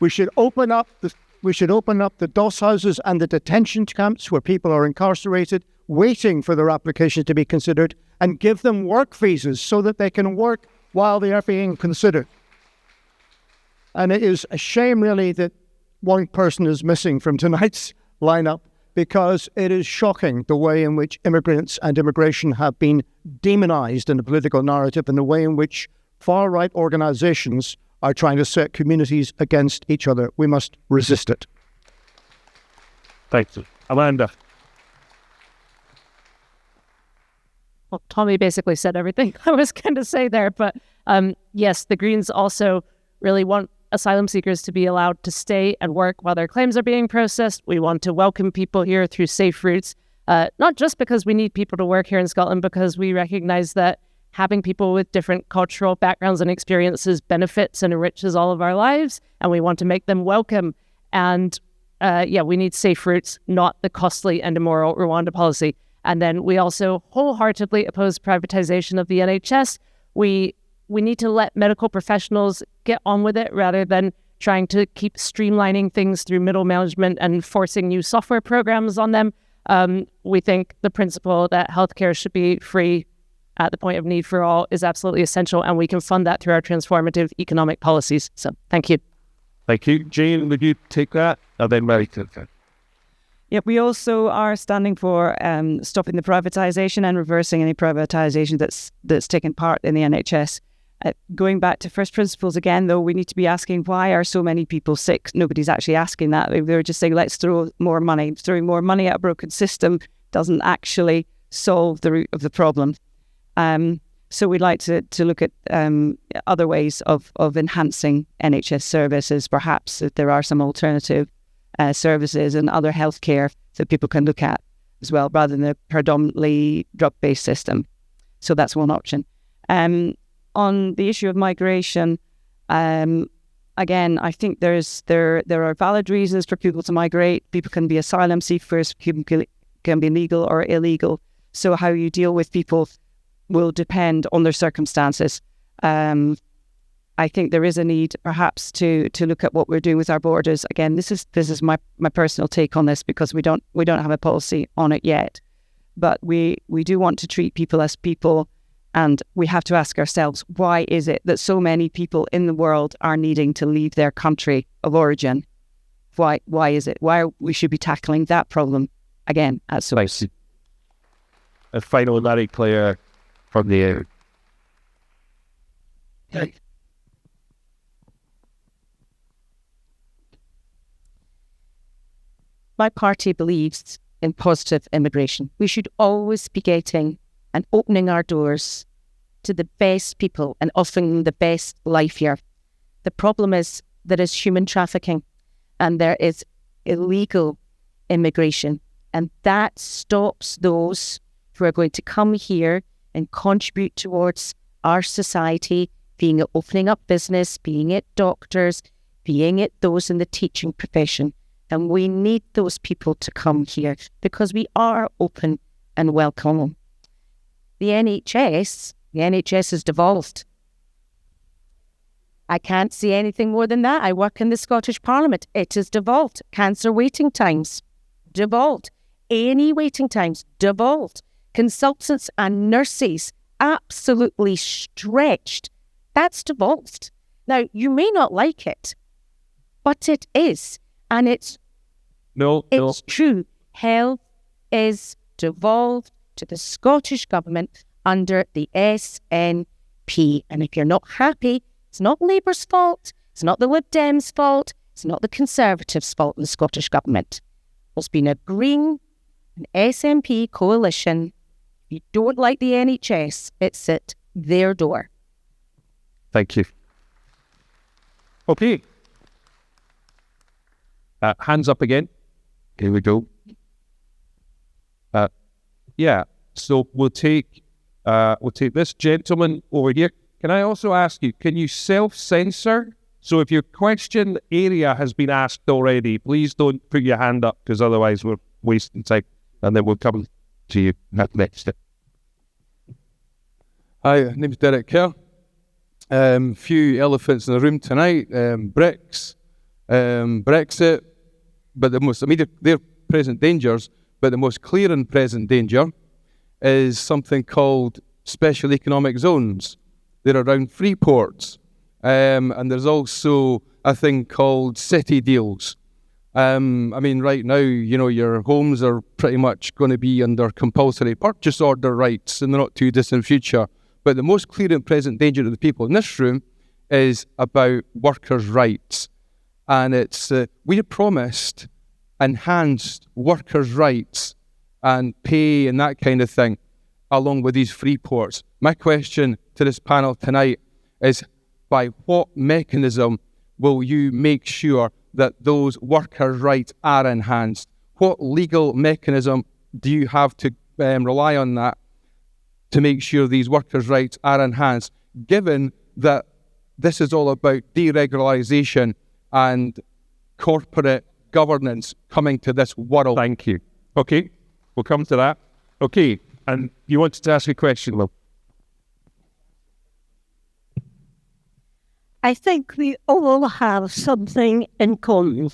We should open up the DOS houses and the detention camps where people are incarcerated, waiting for their applications to be considered, and give them work visas so that they can work while they are being considered. And it is a shame, really, that one person is missing from tonight's lineup, because it is shocking the way in which immigrants and immigration have been demonized in the political narrative, and the way in which far-right organizations are trying to set communities against each other. We must resist it. Thank you. Amanda. Well, Tommy basically said everything I was going to say there, but yes, the Greens also really want asylum seekers to be allowed to stay and work while their claims are being processed. We want to welcome people here through safe routes, not just because we need people to work here in Scotland, because we recognise that having people with different cultural backgrounds and experiences benefits and enriches all of our lives, and we want to make them welcome. And we need safe routes, not the costly and immoral Rwanda policy. And then we also wholeheartedly oppose privatisation of the NHS. We need to let medical professionals get on with it rather than trying to keep streamlining things through middle management and forcing new software programs on them. We think the principle that healthcare should be free at the point of need for all is absolutely essential, and we can fund that through our transformative economic policies. So thank you. Thank you. Jane, would you take that? And then Marie-Clair. Yeah, we also are standing for stopping the privatisation and reversing any privatisation that's taken part in the NHS. Going back to first principles again, though, we need to be asking, why are so many people sick? Nobody's actually asking that. They're just saying, let's throw more money. Throwing more money at a broken system doesn't actually solve the root of the problem. So we'd like to look at other ways of enhancing NHS services. Perhaps if there are some alternative services and other healthcare that people can look at as well, rather than a predominantly drug-based system. So that's one option. On the issue of migration, again, I think there are valid reasons for people to migrate. People can be asylum seekers, people can be legal or illegal. So how you deal with people will depend on their circumstances. I think there is a need perhaps to look at what we're doing with our borders. Again, this is my personal take on this, because we don't have a policy on it yet. But we do want to treat people as people, and we have to ask ourselves, why is it that so many people in the world are needing to leave their country of origin? Why is it? Why we should be tackling that problem again at source? And finally, Marie-Clair from the air. My party believes in positive immigration. We should always be getting and opening our doors to the best people and offering them the best life here. The problem is there is human trafficking and there is illegal immigration, and that stops those who are going to come here and contribute towards our society, being it opening up business, being it doctors, being it those in the teaching profession. And we need those people to come here because we are open and welcoming. The NHS has devolved. I can't see anything more than that. I work in the Scottish Parliament. It is devolved. Cancer waiting times, devolved. A&E waiting times, devolved. Consultants and nurses, absolutely stretched. That's devolved. Now, you may not like it, but it is. And it's true. Health is devolved to the Scottish Government under the SNP. And if you're not happy, it's not Labour's fault, it's not the Lib Dems' fault, it's not the Conservatives' fault in the Scottish Government. There's been a Green and SNP coalition. If you don't like the NHS, it's at their door. Thank you. Okay. Hands up again. Here we go. Yeah, so we'll take this gentleman over here. Can I also ask you, can you self-censor? So if your question area has been asked already, please don't put your hand up, because otherwise we're wasting time, and then we'll come to you next. Hi, my name's Derek Kerr. Few elephants in the room tonight. BRICS, Brexit, but the most immediate, they're present dangers, but the most clear and present danger is something called special economic zones. They're around free ports, and there's also a thing called city deals. I mean, right now, you know, your homes are pretty much going to be under compulsory purchase order rights in the not too distant future. But the most clear and present danger to the people in this room is about workers' rights. And it's, we promised enhanced workers' rights and pay and that kind of thing, along with these free ports. My question to this panel tonight is, by what mechanism will you make sure that those workers' rights are enhanced? What legal mechanism do you have to rely on that to make sure these workers' rights are enhanced, given that this is all about deregularisation and corporate governance coming to this world? Thank you. Okay, we'll come to that. Okay, and you wanted to ask a question, Will? I think we all have something in common.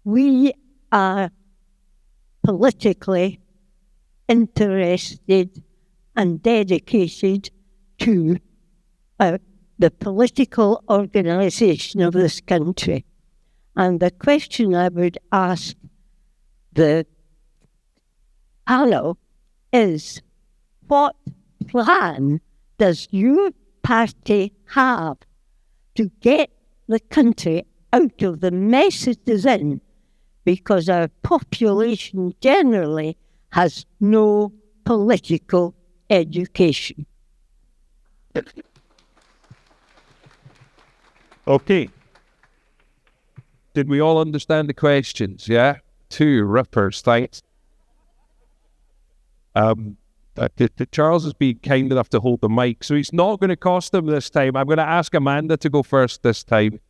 We are politically interested and dedicated to the political organisation of this country. And the question I would ask the panel is, what plan does your party have to get the country out of the mess it is in? Because our population generally has no political education. Okay. Did we all understand the questions? Yeah? 2 rippers, thanks. Charles has been kind enough to hold the mic, so it's not going to cost him this time. I'm going to ask Amanda to go first this time.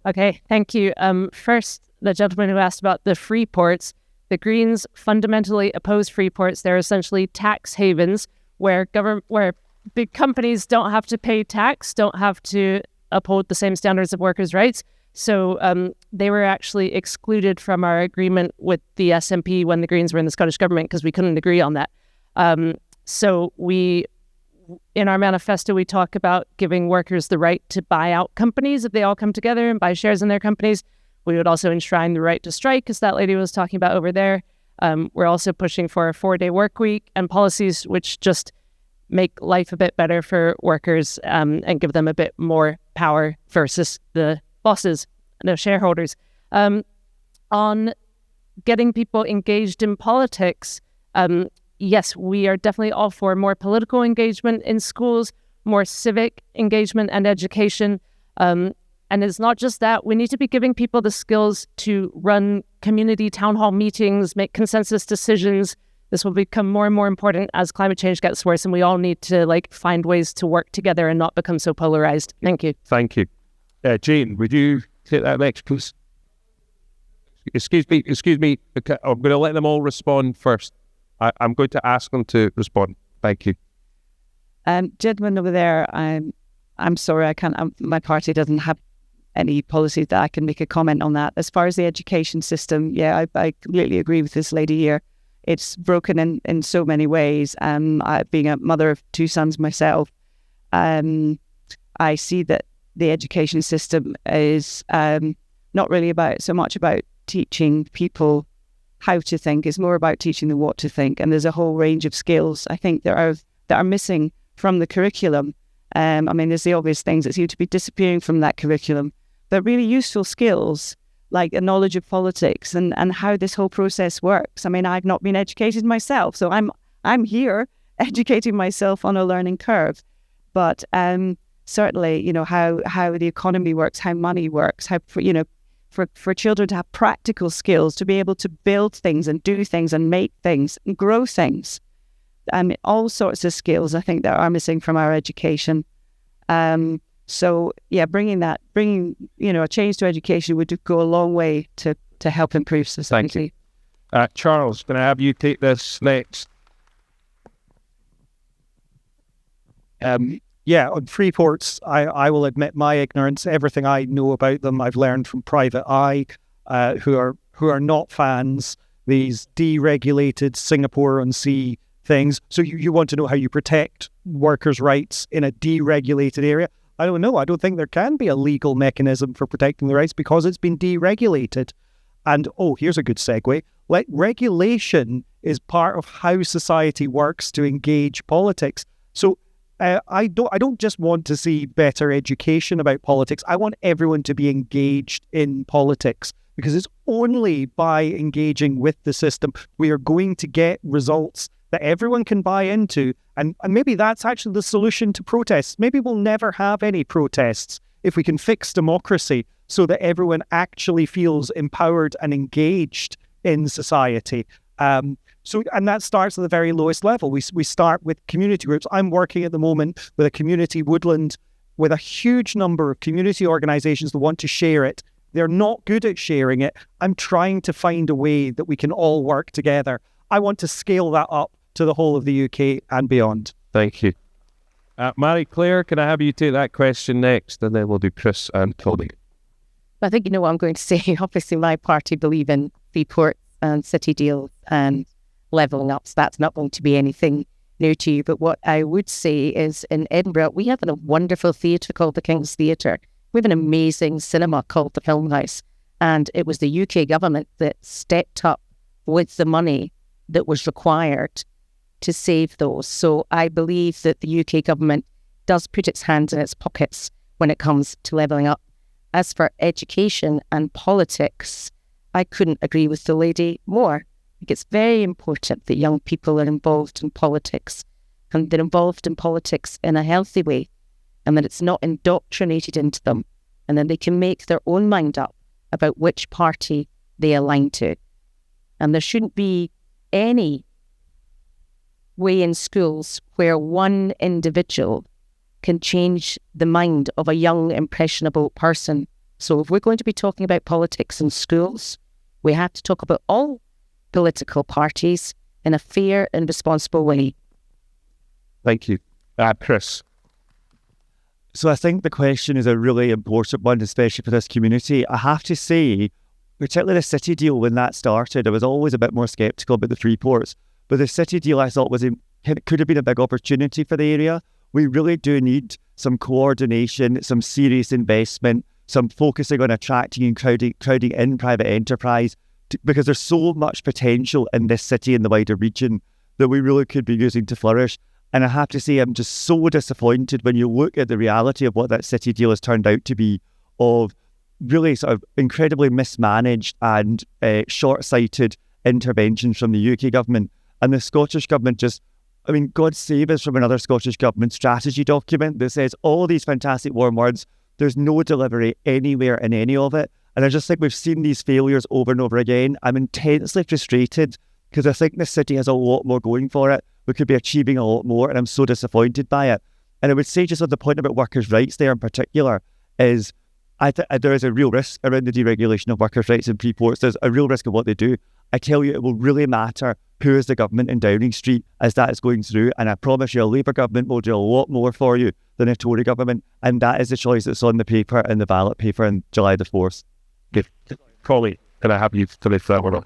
Okay, thank you. First, the gentleman who asked about the free ports. The Greens fundamentally oppose free ports. They're essentially tax havens where big companies don't have to pay tax, don't have to uphold the same standards of workers' rights. So they were actually excluded from our agreement with the SNP when the Greens were in the Scottish Government because we couldn't agree on that. So in our manifesto, we talk about giving workers the right to buy out companies if they all come together and buy shares in their companies. We would also enshrine the right to strike, as that lady was talking about over there. We're also pushing for a 4-day work week and policies which just make life a bit better for workers and give them a bit more power versus the bosses, the shareholders. On getting people engaged in politics, yes, we are definitely all for more political engagement in schools, more civic engagement and education. And it's not just that. We need to be giving people the skills to run community town hall meetings, make consensus decisions. This will become more and more important as climate change gets worse, and we all need to find ways to work together and not become so polarized. Thank you. Thank you. Jane, would you take that next, please? Excuse me. Okay, I'm going to let them all respond first. I'm going to ask them to respond. Thank you. Gentleman over there, I'm sorry, I can't. My party doesn't have any policies that I can make a comment on that. As far as the education system, yeah, I completely agree with this lady here. It's broken in so many ways. Being a mother of 2 sons myself, I see that the education system is not really so much about teaching people how to think. It's more about teaching them what to think. And there's a whole range of skills, I think, that are missing from the curriculum. There's the obvious things that seem to be disappearing from that curriculum, but really useful skills like a knowledge of politics and how this whole process works. I've not been educated myself, so I'm here educating myself on a learning curve. But certainly, how the economy works, how money works, how for children to have practical skills, to be able to build things and do things and make things and grow things. All sorts of skills I think that are missing from our education. So yeah, bringing a change to education would go a long way to help improve society. Thank you. Charles, can I have you take this next? Yeah, on free ports, I will admit my ignorance. Everything I know about them, I've learned from private eye, who are not fans. These deregulated Singapore-on-Sea things. So you want to know how you protect workers' rights in a deregulated area? I don't know. I don't think there can be a legal mechanism for protecting the rights because it's been deregulated. And here's a good segue. Regulation is part of how society works to engage politics. So I don't just want to see better education about politics. I want everyone to be engaged in politics, because it's only by engaging with the system we are going to get results that everyone can buy into. And maybe that's actually the solution to protests. Maybe we'll never have any protests if we can fix democracy so that everyone actually feels empowered and engaged in society. And that starts at the very lowest level. We start with community groups. I'm working at the moment with a community woodland with a huge number of community organisations that want to share it. They're not good at sharing it. I'm trying to find a way that we can all work together. I want to scale that up to the whole of the UK and beyond. Thank you. Marie-Clair, can I have you take that question next, and then we'll do Chris and Toby. I think you know what I'm going to say. Obviously, my party believe in free ports and city deals and levelling up, so that's not going to be anything new to you. But what I would say is in Edinburgh, we have a wonderful theatre called the King's Theatre. We have an amazing cinema called the Film House. And it was the UK government that stepped up with the money that was required to save those. So I believe that the UK government does put its hands in its pockets when it comes to levelling up. As for education and politics, I couldn't agree with the lady more. I think it's very important that young people are involved in politics, and they're involved in politics in a healthy way, and that it's not indoctrinated into them, and then they can make their own mind up about which party they align to. And there shouldn't be any way in schools where one individual can change the mind of a young, impressionable person. So if we're going to be talking about politics in schools, we have to talk about all political parties in a fair and responsible way. Thank you. Chris. So I think the question is a really important one, especially for this community. I have to say, particularly the city deal, when that started, I was always a bit more sceptical about the free ports. But the city deal I thought could have been a big opportunity for the area. We really do need some coordination, some serious investment, some focusing on attracting and crowding in private enterprise, because there's so much potential in this city and the wider region that we really could be using to flourish. And I have to say, I'm just so disappointed when you look at the reality of what that city deal has turned out to be, of really sort of incredibly mismanaged and short-sighted interventions from the UK government. And the Scottish government God save us from another Scottish government strategy document that says all these fantastic warm words. There's no delivery anywhere in any of it. And I just think we've seen these failures over and over again. I'm intensely frustrated because I think the city has a lot more going for it. We could be achieving a lot more, and I'm so disappointed by it. And I would say, just on the point about workers' rights there in particular, is there is a real risk around the deregulation of workers' rights in free ports. There's a real risk of what they do. I tell you, it will really matter who is the government in Downing Street as that is going through. And I promise you, a Labour government will do a lot more for you than a Tory government. And that is the choice that's on the paper, in the ballot paper on July the 4th. Colleen, can I have you to lift that one up?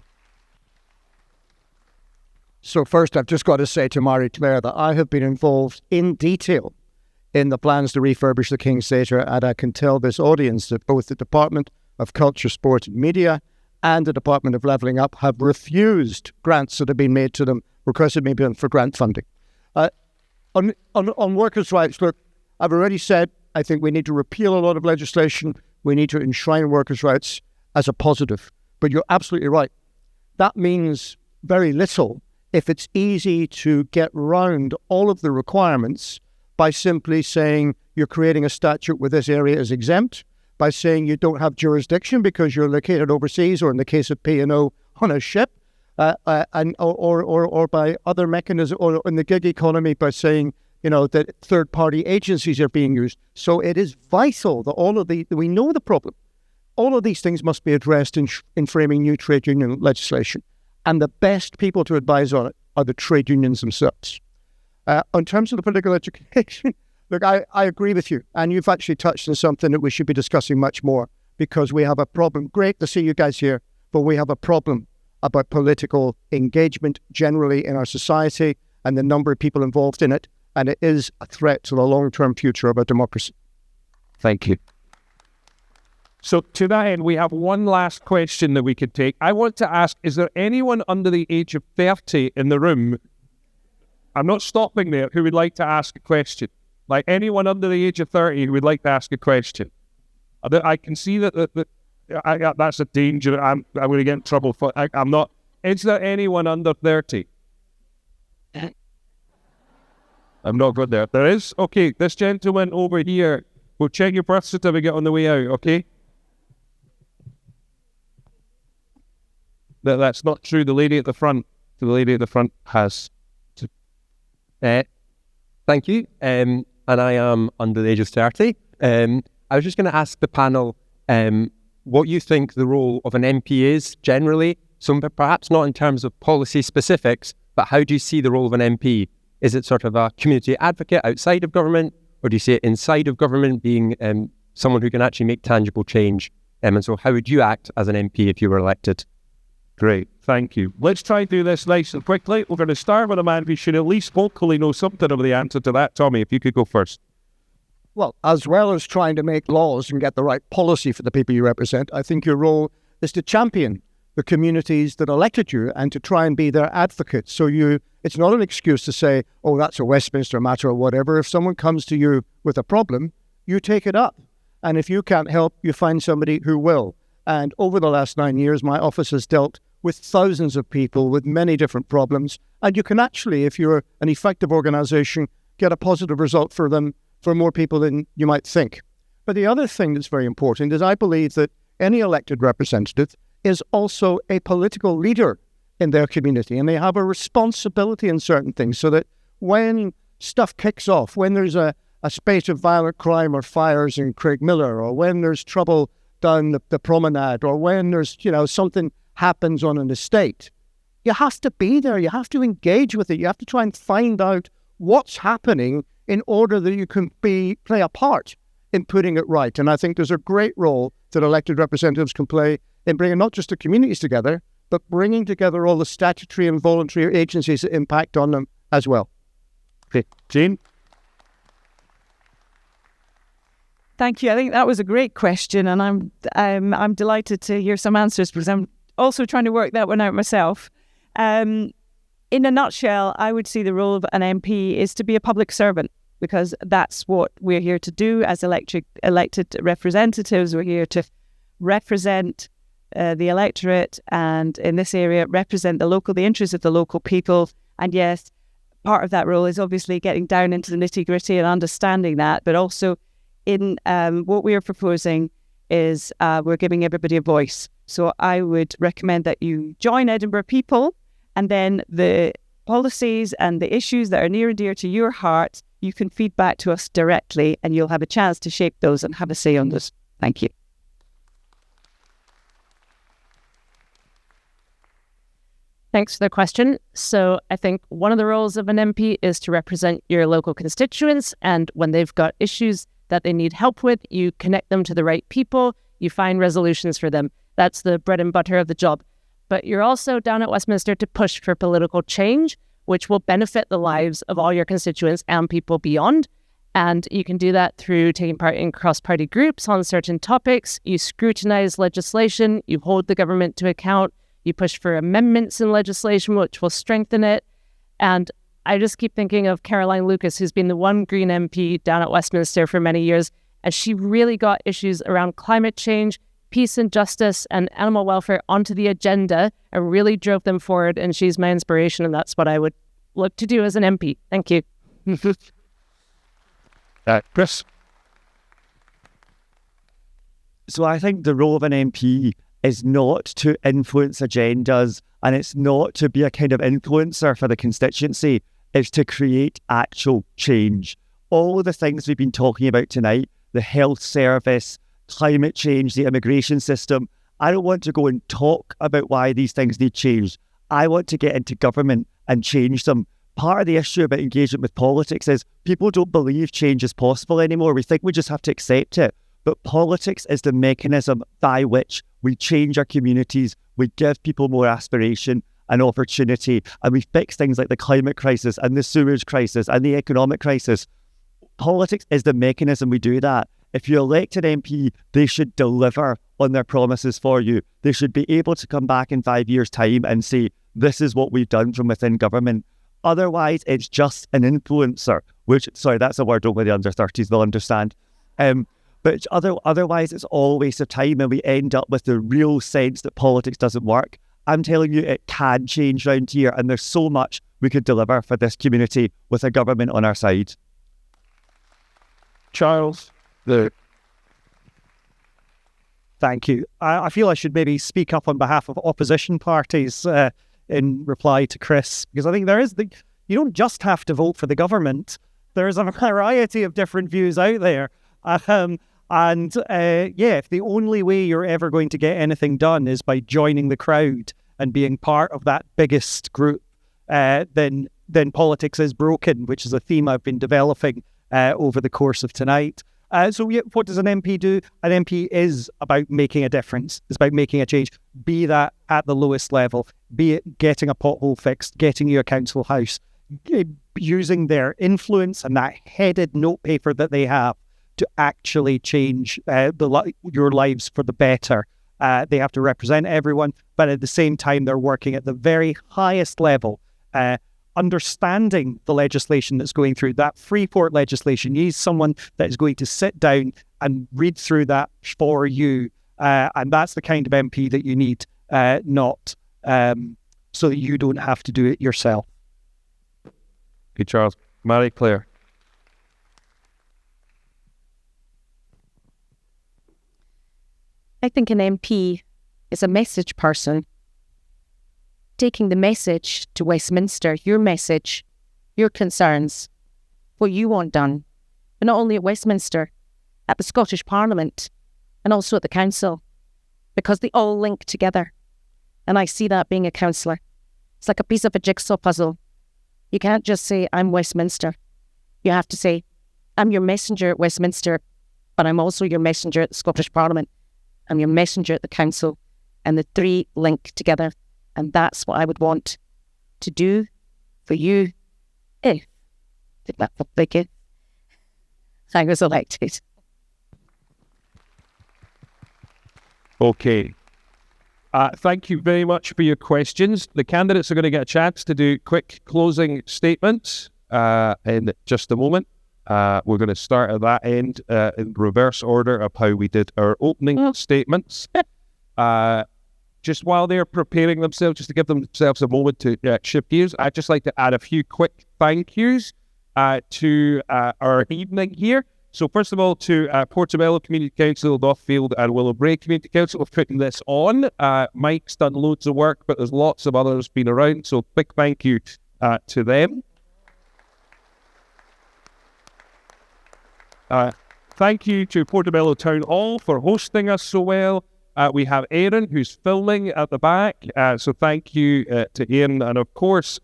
So first, I've just got to say to Marie-Clair that I have been involved in detail in the plans to refurbish the King's Theatre, and I can tell this audience that both the Department of Culture, Sport and Media and the Department of Levelling Up have refused grants that have been made to them, requested maybe for grant funding. On workers' rights, look, I've already said I think we need to repeal a lot of legislation. We need to enshrine workers' rights as a positive. But you're absolutely right. That means very little if it's easy to get round all of the requirements by simply saying you're creating a statute where this area is exempt, by saying you don't have jurisdiction because you're located overseas, or in the case of P&O, on a ship, or by other mechanisms, or in the gig economy by saying, that third-party agencies are being used. So it is vital that we know the problem. All of these things must be addressed in framing new trade union legislation. And the best people to advise on it are the trade unions themselves. In terms of the political education, look, I agree with you. And you've actually touched on something that we should be discussing much more, because we have a problem. Great to see you guys here, but we have a problem about political engagement generally in our society and the number of people involved in it. And it is a threat to the long-term future of our democracy. Thank you. So to that end, we have one last question that we could take. I want to ask, is there anyone under the age of 30 in the room? I'm not stopping there, who would like to ask a question? Like anyone under the age of 30 who would like to ask a question? I can see that that's a danger. I'm going to get in trouble for. I'm not. Is there anyone under 30? I'm not good there. There is? Okay, this gentleman over here. We'll check your birth certificate on the way out, okay? That's not true. The lady at the front. The lady at the front has. Thank you. And I am under the age of 30. I was just going to ask the panel what you think the role of an MP is generally. So perhaps not in terms of policy specifics, but how do you see the role of an MP? Is it sort of a community advocate outside of government, or do you see it inside of government, being someone who can actually make tangible change? And so how would you act as an MP if you were elected? Great, thank you. Let's try and do this nice and quickly. We're going to start with a man who should at least vocally know something of the answer to that. Tommy, if you could go first. Well, as well as trying to make laws and get the right policy for the people you represent, I think your role is to champion the communities that elected you and to try and be their advocate. So it's not an excuse to say, oh, that's a Westminster matter or whatever. If someone comes to you with a problem, you take it up. And if you can't help, you find somebody who will. And over the last 9 years, my office has dealt with thousands of people with many different problems. And you can actually, if you're an effective organization, get a positive result for them, for more people than you might think. But the other thing that's very important is I believe that any elected representative is also a political leader in their community, and they have a responsibility in certain things, so that when stuff kicks off, when there's a spate of violent crime or fires in Craigmillar, or when there's trouble down the promenade, or when there's, something happens on an estate, you have to be there, you have to engage with it, you have to try and find out what's happening in order that you can play a part in putting it right. And I think there's a great role that elected representatives can play in bringing not just the communities together, but bringing together all the statutory and voluntary agencies that impact on them as well. Okay, Jane? Thank you. I think that was a great question, and I'm delighted to hear some answers, because I'm also trying to work that one out myself. In a nutshell, I would see the role of an MP is to be a public servant, because that's what we're here to do as elected representatives. We're here to represent the electorate, and in this area, represent the interests of the local people. And yes, part of that role is obviously getting down into the nitty-gritty and understanding that, but also in what we are proposing is we're giving everybody a voice. So I would recommend that you join Edinburgh People, and then the policies and the issues that are near and dear to your heart, you can feed back to us directly, and you'll have a chance to shape those and have a say on those. Thank you. Thanks for the question. So I think one of the roles of an MP is to represent your local constituents, and when they've got issues that they need help with, you connect them to the right people, you find resolutions for them. That's the bread and butter of the job. But you're also down at Westminster to push for political change, which will benefit the lives of all your constituents and people beyond. And you can do that through taking part in cross-party groups on certain topics. You scrutinise legislation, you hold the government to account, you push for amendments in legislation which will strengthen it. And I just keep thinking of Caroline Lucas, who's been the one Green MP down at Westminster for many years, and she really got issues around climate change, peace and justice, and animal welfare onto the agenda and really drove them forward. And she's my inspiration, and that's what I would look to do as an MP. Thank you. Chris? So I think the role of an MP is not to influence agendas, and it's not to be a kind of influencer for the constituency. It's to create actual change. All of the things we've been talking about tonight, the health service, climate change, the immigration system, I don't want to go and talk about why these things need change. I want to get into government and change them. Part of the issue about engagement with politics is people don't believe change is possible anymore. We think we just have to accept it. But politics is the mechanism by which we change our communities, we give people more aspiration and opportunity, and we fix things like the climate crisis and the sewage crisis and the economic crisis. Politics is the mechanism we do that. If you elect an MP, they should deliver on their promises for you. They should be able to come back in 5 years' time and say, this is what we've done from within government. Otherwise, it's just an influencer, which, sorry, that's a word only the under 30s will understand. But otherwise, it's all a waste of time, and we end up with the real sense that politics doesn't work. I'm telling you, it can change round here, and there's so much we could deliver for this community with a government on our side. Charles, Thank you. I feel I should maybe speak up on behalf of opposition parties in reply to Chris, because I think you don't just have to vote for the government. There's a variety of different views out there. If the only way you're ever going to get anything done is by joining the crowd and being part of that biggest group, then politics is broken, which is a theme I've been developing over the course of tonight. What does an MP do? An MP is about making a difference. It's about making a change, be that at the lowest level, be it getting a pothole fixed, getting you a council house, using their influence and that headed notepaper that they have to actually change your lives for the better. They have to represent everyone, but at the same time, they're working at the very highest level, understanding the legislation that's going through. That Freeport legislation, you need someone that is going to sit down and read through that for you. And that's the kind of MP that you need, not so that you don't have to do it yourself. Okay, Charles. Marie-Clair. I think an MP is a message person, taking the message to Westminster, your message, your concerns, what you want done, but not only at Westminster, at the Scottish Parliament, and also at the Council, because they all link together. And I see that being a councillor. It's like a piece of a jigsaw puzzle. You can't just say, I'm Westminster. You have to say, I'm your messenger at Westminster, but I'm also your messenger at the Scottish Parliament. I'm your messenger at the council, and the three link together. And that's what I would want to do for you if that's what they get. I was elected. Okay. Thank you very much for your questions. The candidates are going to get a chance to do quick closing statements in just a moment. We're going to start at that end in reverse order of how we did our opening statements. Just while they're preparing themselves, just to give themselves a moment to shift gears, I'd just like to add a few quick thank yous to our evening here. So first of all, to Portobello Community Council, Northfield and Willowbrae Community Council for putting this on. Mike's done loads of work, but there's lots of others been around, so big thank you to them. Thank you to Portobello Town Hall for hosting us so well. We have Aaron, who's filming at the back, so thank you to Aaron. And of course,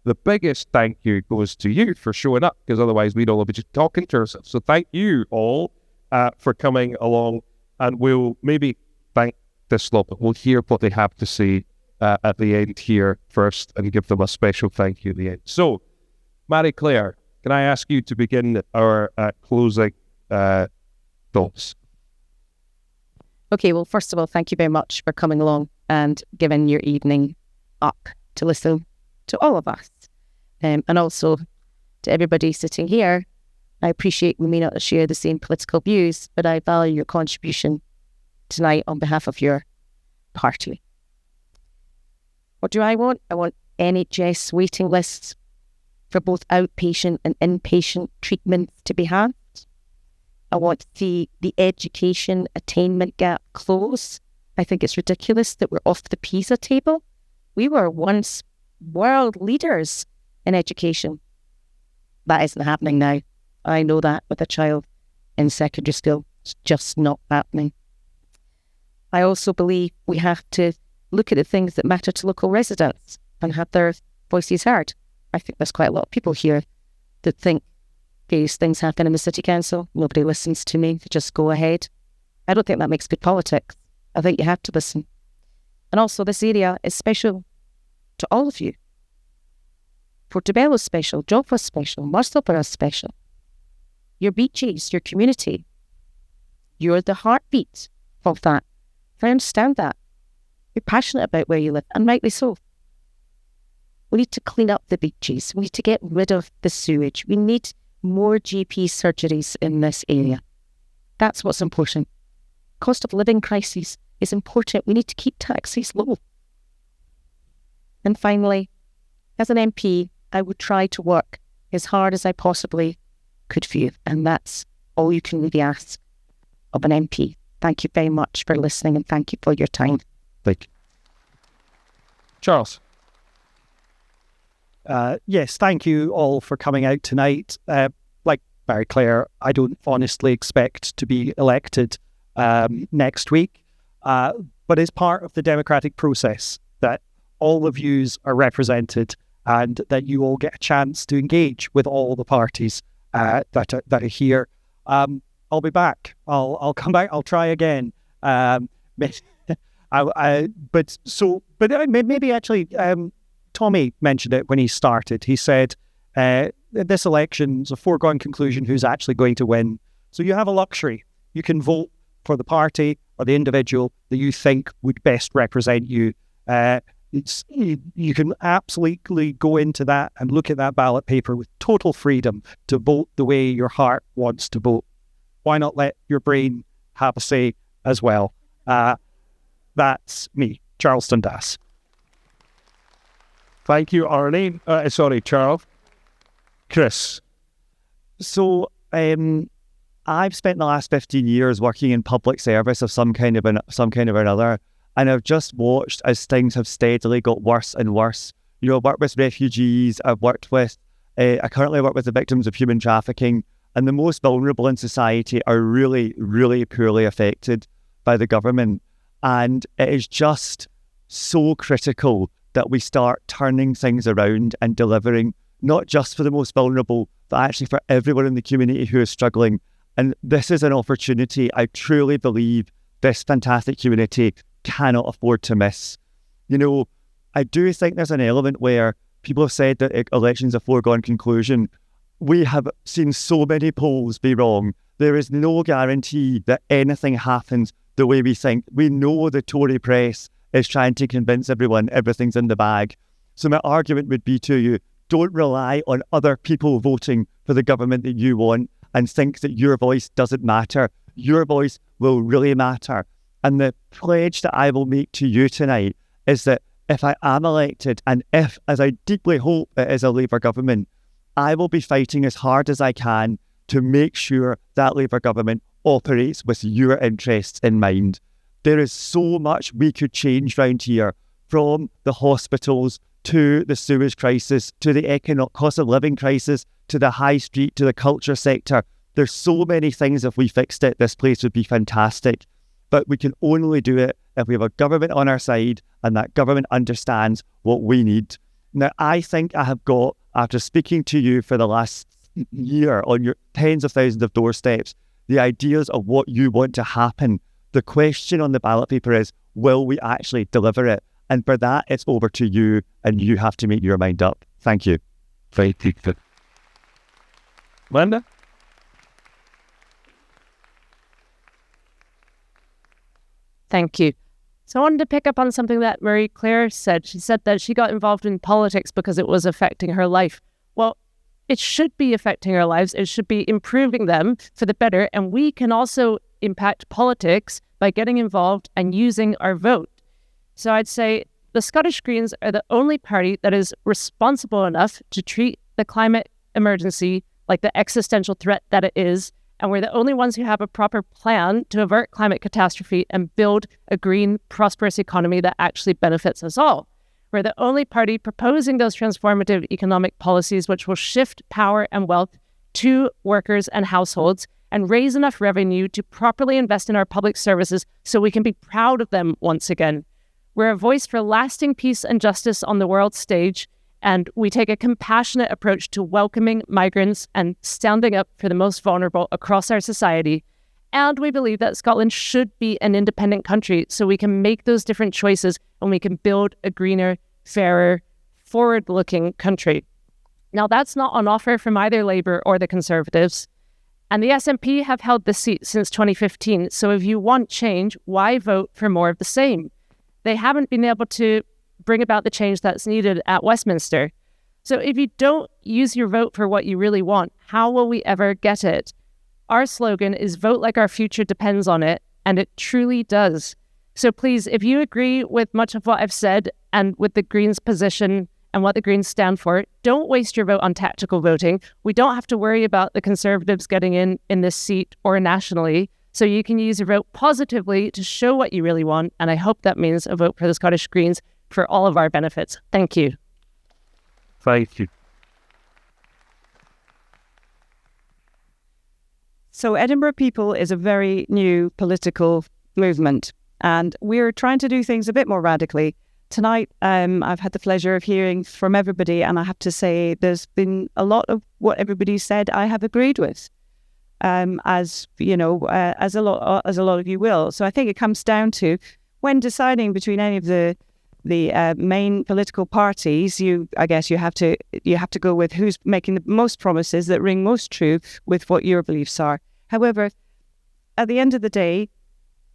the biggest thank you goes to you for showing up, because otherwise we'd all be just talking to ourselves. So thank you all for coming along, and we'll maybe thank this lot, but we'll hear what they have to say at the end here first and give them a special thank you at the end. So, Marie-Clair, can I ask you to begin our closing thoughts? Okay, well, first of all, thank you very much for coming along and giving your evening up to listen to all of us. And also to everybody sitting here. I appreciate we may not share the same political views, but I value your contribution tonight on behalf of your party. What do I want? I want NHS waiting lists for both outpatient and inpatient treatments to be halved. I want to see the education attainment gap close. I think it's ridiculous that we're off the PISA table. We were once world leaders in education. That isn't happening now. I know that with a child in secondary school. It's just not happening. I also believe we have to look at the things that matter to local residents and have their voices heard. I think there's quite a lot of people here that think various things happen in the city council. Nobody listens to me. They just go ahead. I don't think that makes good politics. I think you have to listen. And also, this area is special to all of you. Portobello is special, Joppa is special, Musselburgh is special. Your beaches, your community, you're the heartbeat of that. I understand that. You're passionate about where you live, and rightly so. We need to clean up the beaches. We need to get rid of the sewage. We need more GP surgeries in this area. That's what's important. Cost of living crisis is important. We need to keep taxes low. And finally, as an MP, I would try to work as hard as I possibly could for you. And that's all you can really ask of an MP. Thank you very much for listening, and thank you for your time. Thank you. Charles. Yes, thank you all for coming out tonight. Like Marie-Clair, I don't honestly expect to be elected next week, but as part of the democratic process, that all of yous are represented and that you all get a chance to engage with all the parties that are here. I'll be back. I'll come back. I'll try again. Maybe actually, Tommy mentioned it when he started. He said, this election's a foregone conclusion who's actually going to win. So you have a luxury. You can vote for the party or the individual that you think would best represent you. You can absolutely go into that and look at that ballot paper with total freedom to vote the way your heart wants to vote. Why not let your brain have a say as well? That's me, Charles DUNDAS. Thank you, Arnie. Charles. Chris. So, I've spent the last 15 years working in public service of some kind of another, and I've just watched as things have steadily got worse and worse. You know, I've worked with refugees. I currently work with the victims of human trafficking, and the most vulnerable in society are really, really poorly affected by the government. And it is just so critical that we start turning things around and delivering, not just for the most vulnerable, but actually for everyone in the community who is struggling. And this is an opportunity I truly believe this fantastic community cannot afford to miss. You know, I do think there's an element where people have said that elections are a foregone conclusion. We have seen so many polls be wrong. There is no guarantee that anything happens the way we think. We know the Tory press is trying to convince everyone everything's in the bag. So my argument would be to you, don't rely on other people voting for the government that you want and think that your voice doesn't matter. Your voice will really matter. And the pledge that I will make to you tonight is that if I am elected, and if, as I deeply hope it is a Labour government, I will be fighting as hard as I can to make sure that Labour government operates with your interests in mind. There is so much we could change round here, from the hospitals to the sewage crisis, to the economic cost of living crisis, to the high street, to the culture sector. There's so many things. If we fixed it, this place would be fantastic. But we can only do it if we have a government on our side and that government understands what we need. Now, I think I have got, after speaking to you for the last year on your tens of thousands of doorsteps, the ideas of what you want to happen. The question on the ballot paper is, will we actually deliver it? And for that, it's over to you, and you have to make your mind up. Thank you. Thank you. Linda? Thank you. So I wanted to pick up on something that Marie-Clair said. She said that she got involved in politics because it was affecting her life. Well, it should be affecting our lives. It should be improving them for the better. And we can also impact politics by getting involved and using our vote. So I'd say the Scottish Greens are the only party that is responsible enough to treat the climate emergency like the existential threat that it is And we're the only ones who have a proper plan to avert climate catastrophe and build a green, prosperous economy that actually benefits us all. We're the only party proposing those transformative economic policies which will shift power and wealth to workers and households and raise enough revenue to properly invest in our public services so we can be proud of them once again. We're a voice for lasting peace and justice on the world stage, and we take a compassionate approach to welcoming migrants and standing up for the most vulnerable across our society. And we believe that Scotland should be an independent country so we can make those different choices and we can build a greener, fairer, forward-looking country. Now, that's not on offer from either Labour or the Conservatives. And the SNP have held this seat since 2015. So if you want change, why vote for more of the same? They haven't been able to bring about the change that's needed at Westminster. So if you don't use your vote for what you really want, how will we ever get it? Our slogan is vote like our future depends on it, and it truly does. So please, if you agree with much of what I've said and with the Greens' position and what the Greens stand for, don't waste your vote on tactical voting. We don't have to worry about the Conservatives getting in this seat or nationally. So you can use your vote positively to show what you really want. And I hope that means a vote for the Scottish Greens for all of our benefits. Thank you. Thank you. So Edinburgh People is a very new political movement, and we're trying to do things a bit more radically. Tonight, I've had the pleasure of hearing from everybody, and I have to say there's been a lot of what everybody said I have agreed with, as you know, as a lot of you will. So I think it comes down to when deciding between any of the main political parties, I guess you have to go with who's making the most promises that ring most true with what your beliefs are. However, at the end of the day,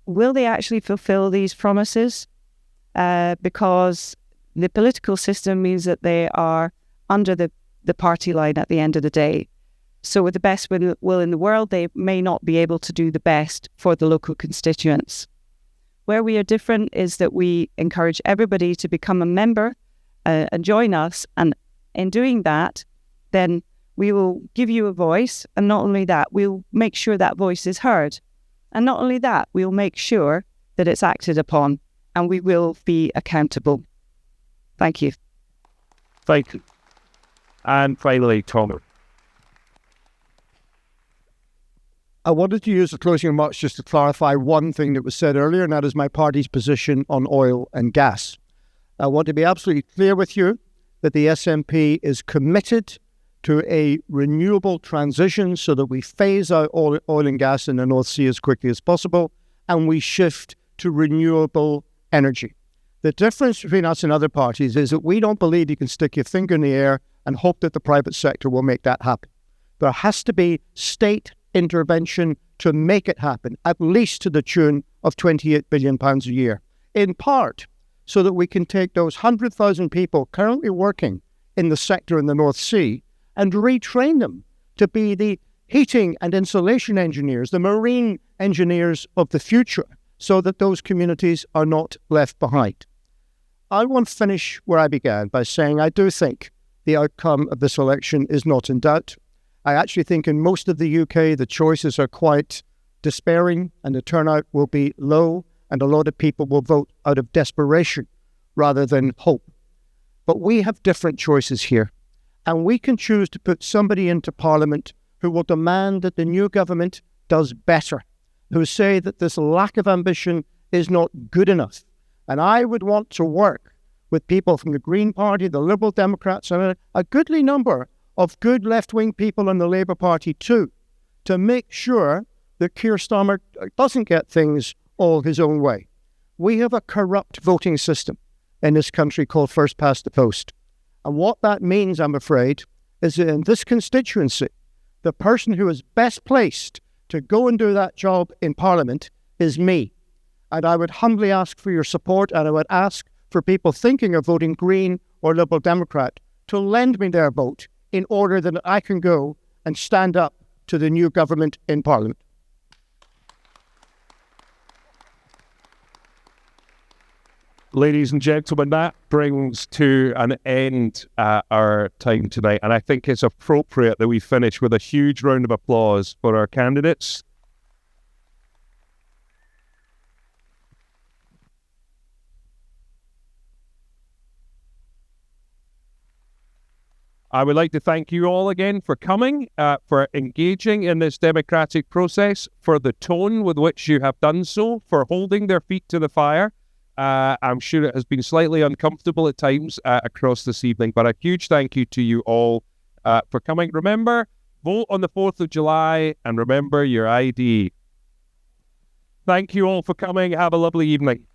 will they actually fulfill these promises? Because the political system means that they are under the party line at the end of the day. So with the best will in the world, they may not be able to do the best for the local constituents. Where we are different is that we encourage everybody to become a member and join us. And in doing that, then we will give you a voice. And not only that, we'll make sure that voice is heard. And not only that, we'll make sure that it's acted upon and we will be accountable. Thank you. Thank you. And finally, Tom. I wanted to use the closing remarks just to clarify one thing that was said earlier, and that is my party's position on oil and gas. I want to be absolutely clear with you that the SNP is committed to a renewable transition so that we phase out oil and gas in the North Sea as quickly as possible, and we shift to renewable energy. The difference between us and other parties is that we don't believe you can stick your finger in the air and hope that the private sector will make that happen. There has to be state intervention to make it happen, at least to the tune of £28 billion a year, in part so that we can take those 100,000 people currently working in the sector in the North Sea and retrain them to be the heating and insulation engineers, the marine engineers of the future, so that those communities are not left behind. I want to finish where I began by saying I do think the outcome of this election is not in doubt. I actually think in most of the UK, the choices are quite despairing and the turnout will be low and a lot of people will vote out of desperation rather than hope. But we have different choices here, and we can choose to put somebody into Parliament who will demand that the new government does better, who say that this lack of ambition is not good enough. And I would want to work with people from the Green Party, the Liberal Democrats, and a goodly number of good left-wing people in the Labour Party too, to make sure that Keir Starmer doesn't get things all his own way. We have a corrupt voting system in this country called first past the post. And what that means, I'm afraid, is that in this constituency, the person who is best placed to go and do that job in Parliament is me. And I would humbly ask for your support, and I would ask for people thinking of voting Green or Liberal Democrat to lend me their vote in order that I can go and stand up to the new government in Parliament. Ladies and gentlemen, that brings to an end our time tonight, and I think it's appropriate that we finish with a huge round of applause for our candidates. I would like to thank you all again for coming, for engaging in this democratic process, for the tone with which you have done so, for holding their feet to the fire. I'm sure it has been slightly uncomfortable at times across this evening, but a huge thank you to you all for coming. Remember, vote on the 4th of July, and remember your ID. Thank you all for coming. Have a lovely evening.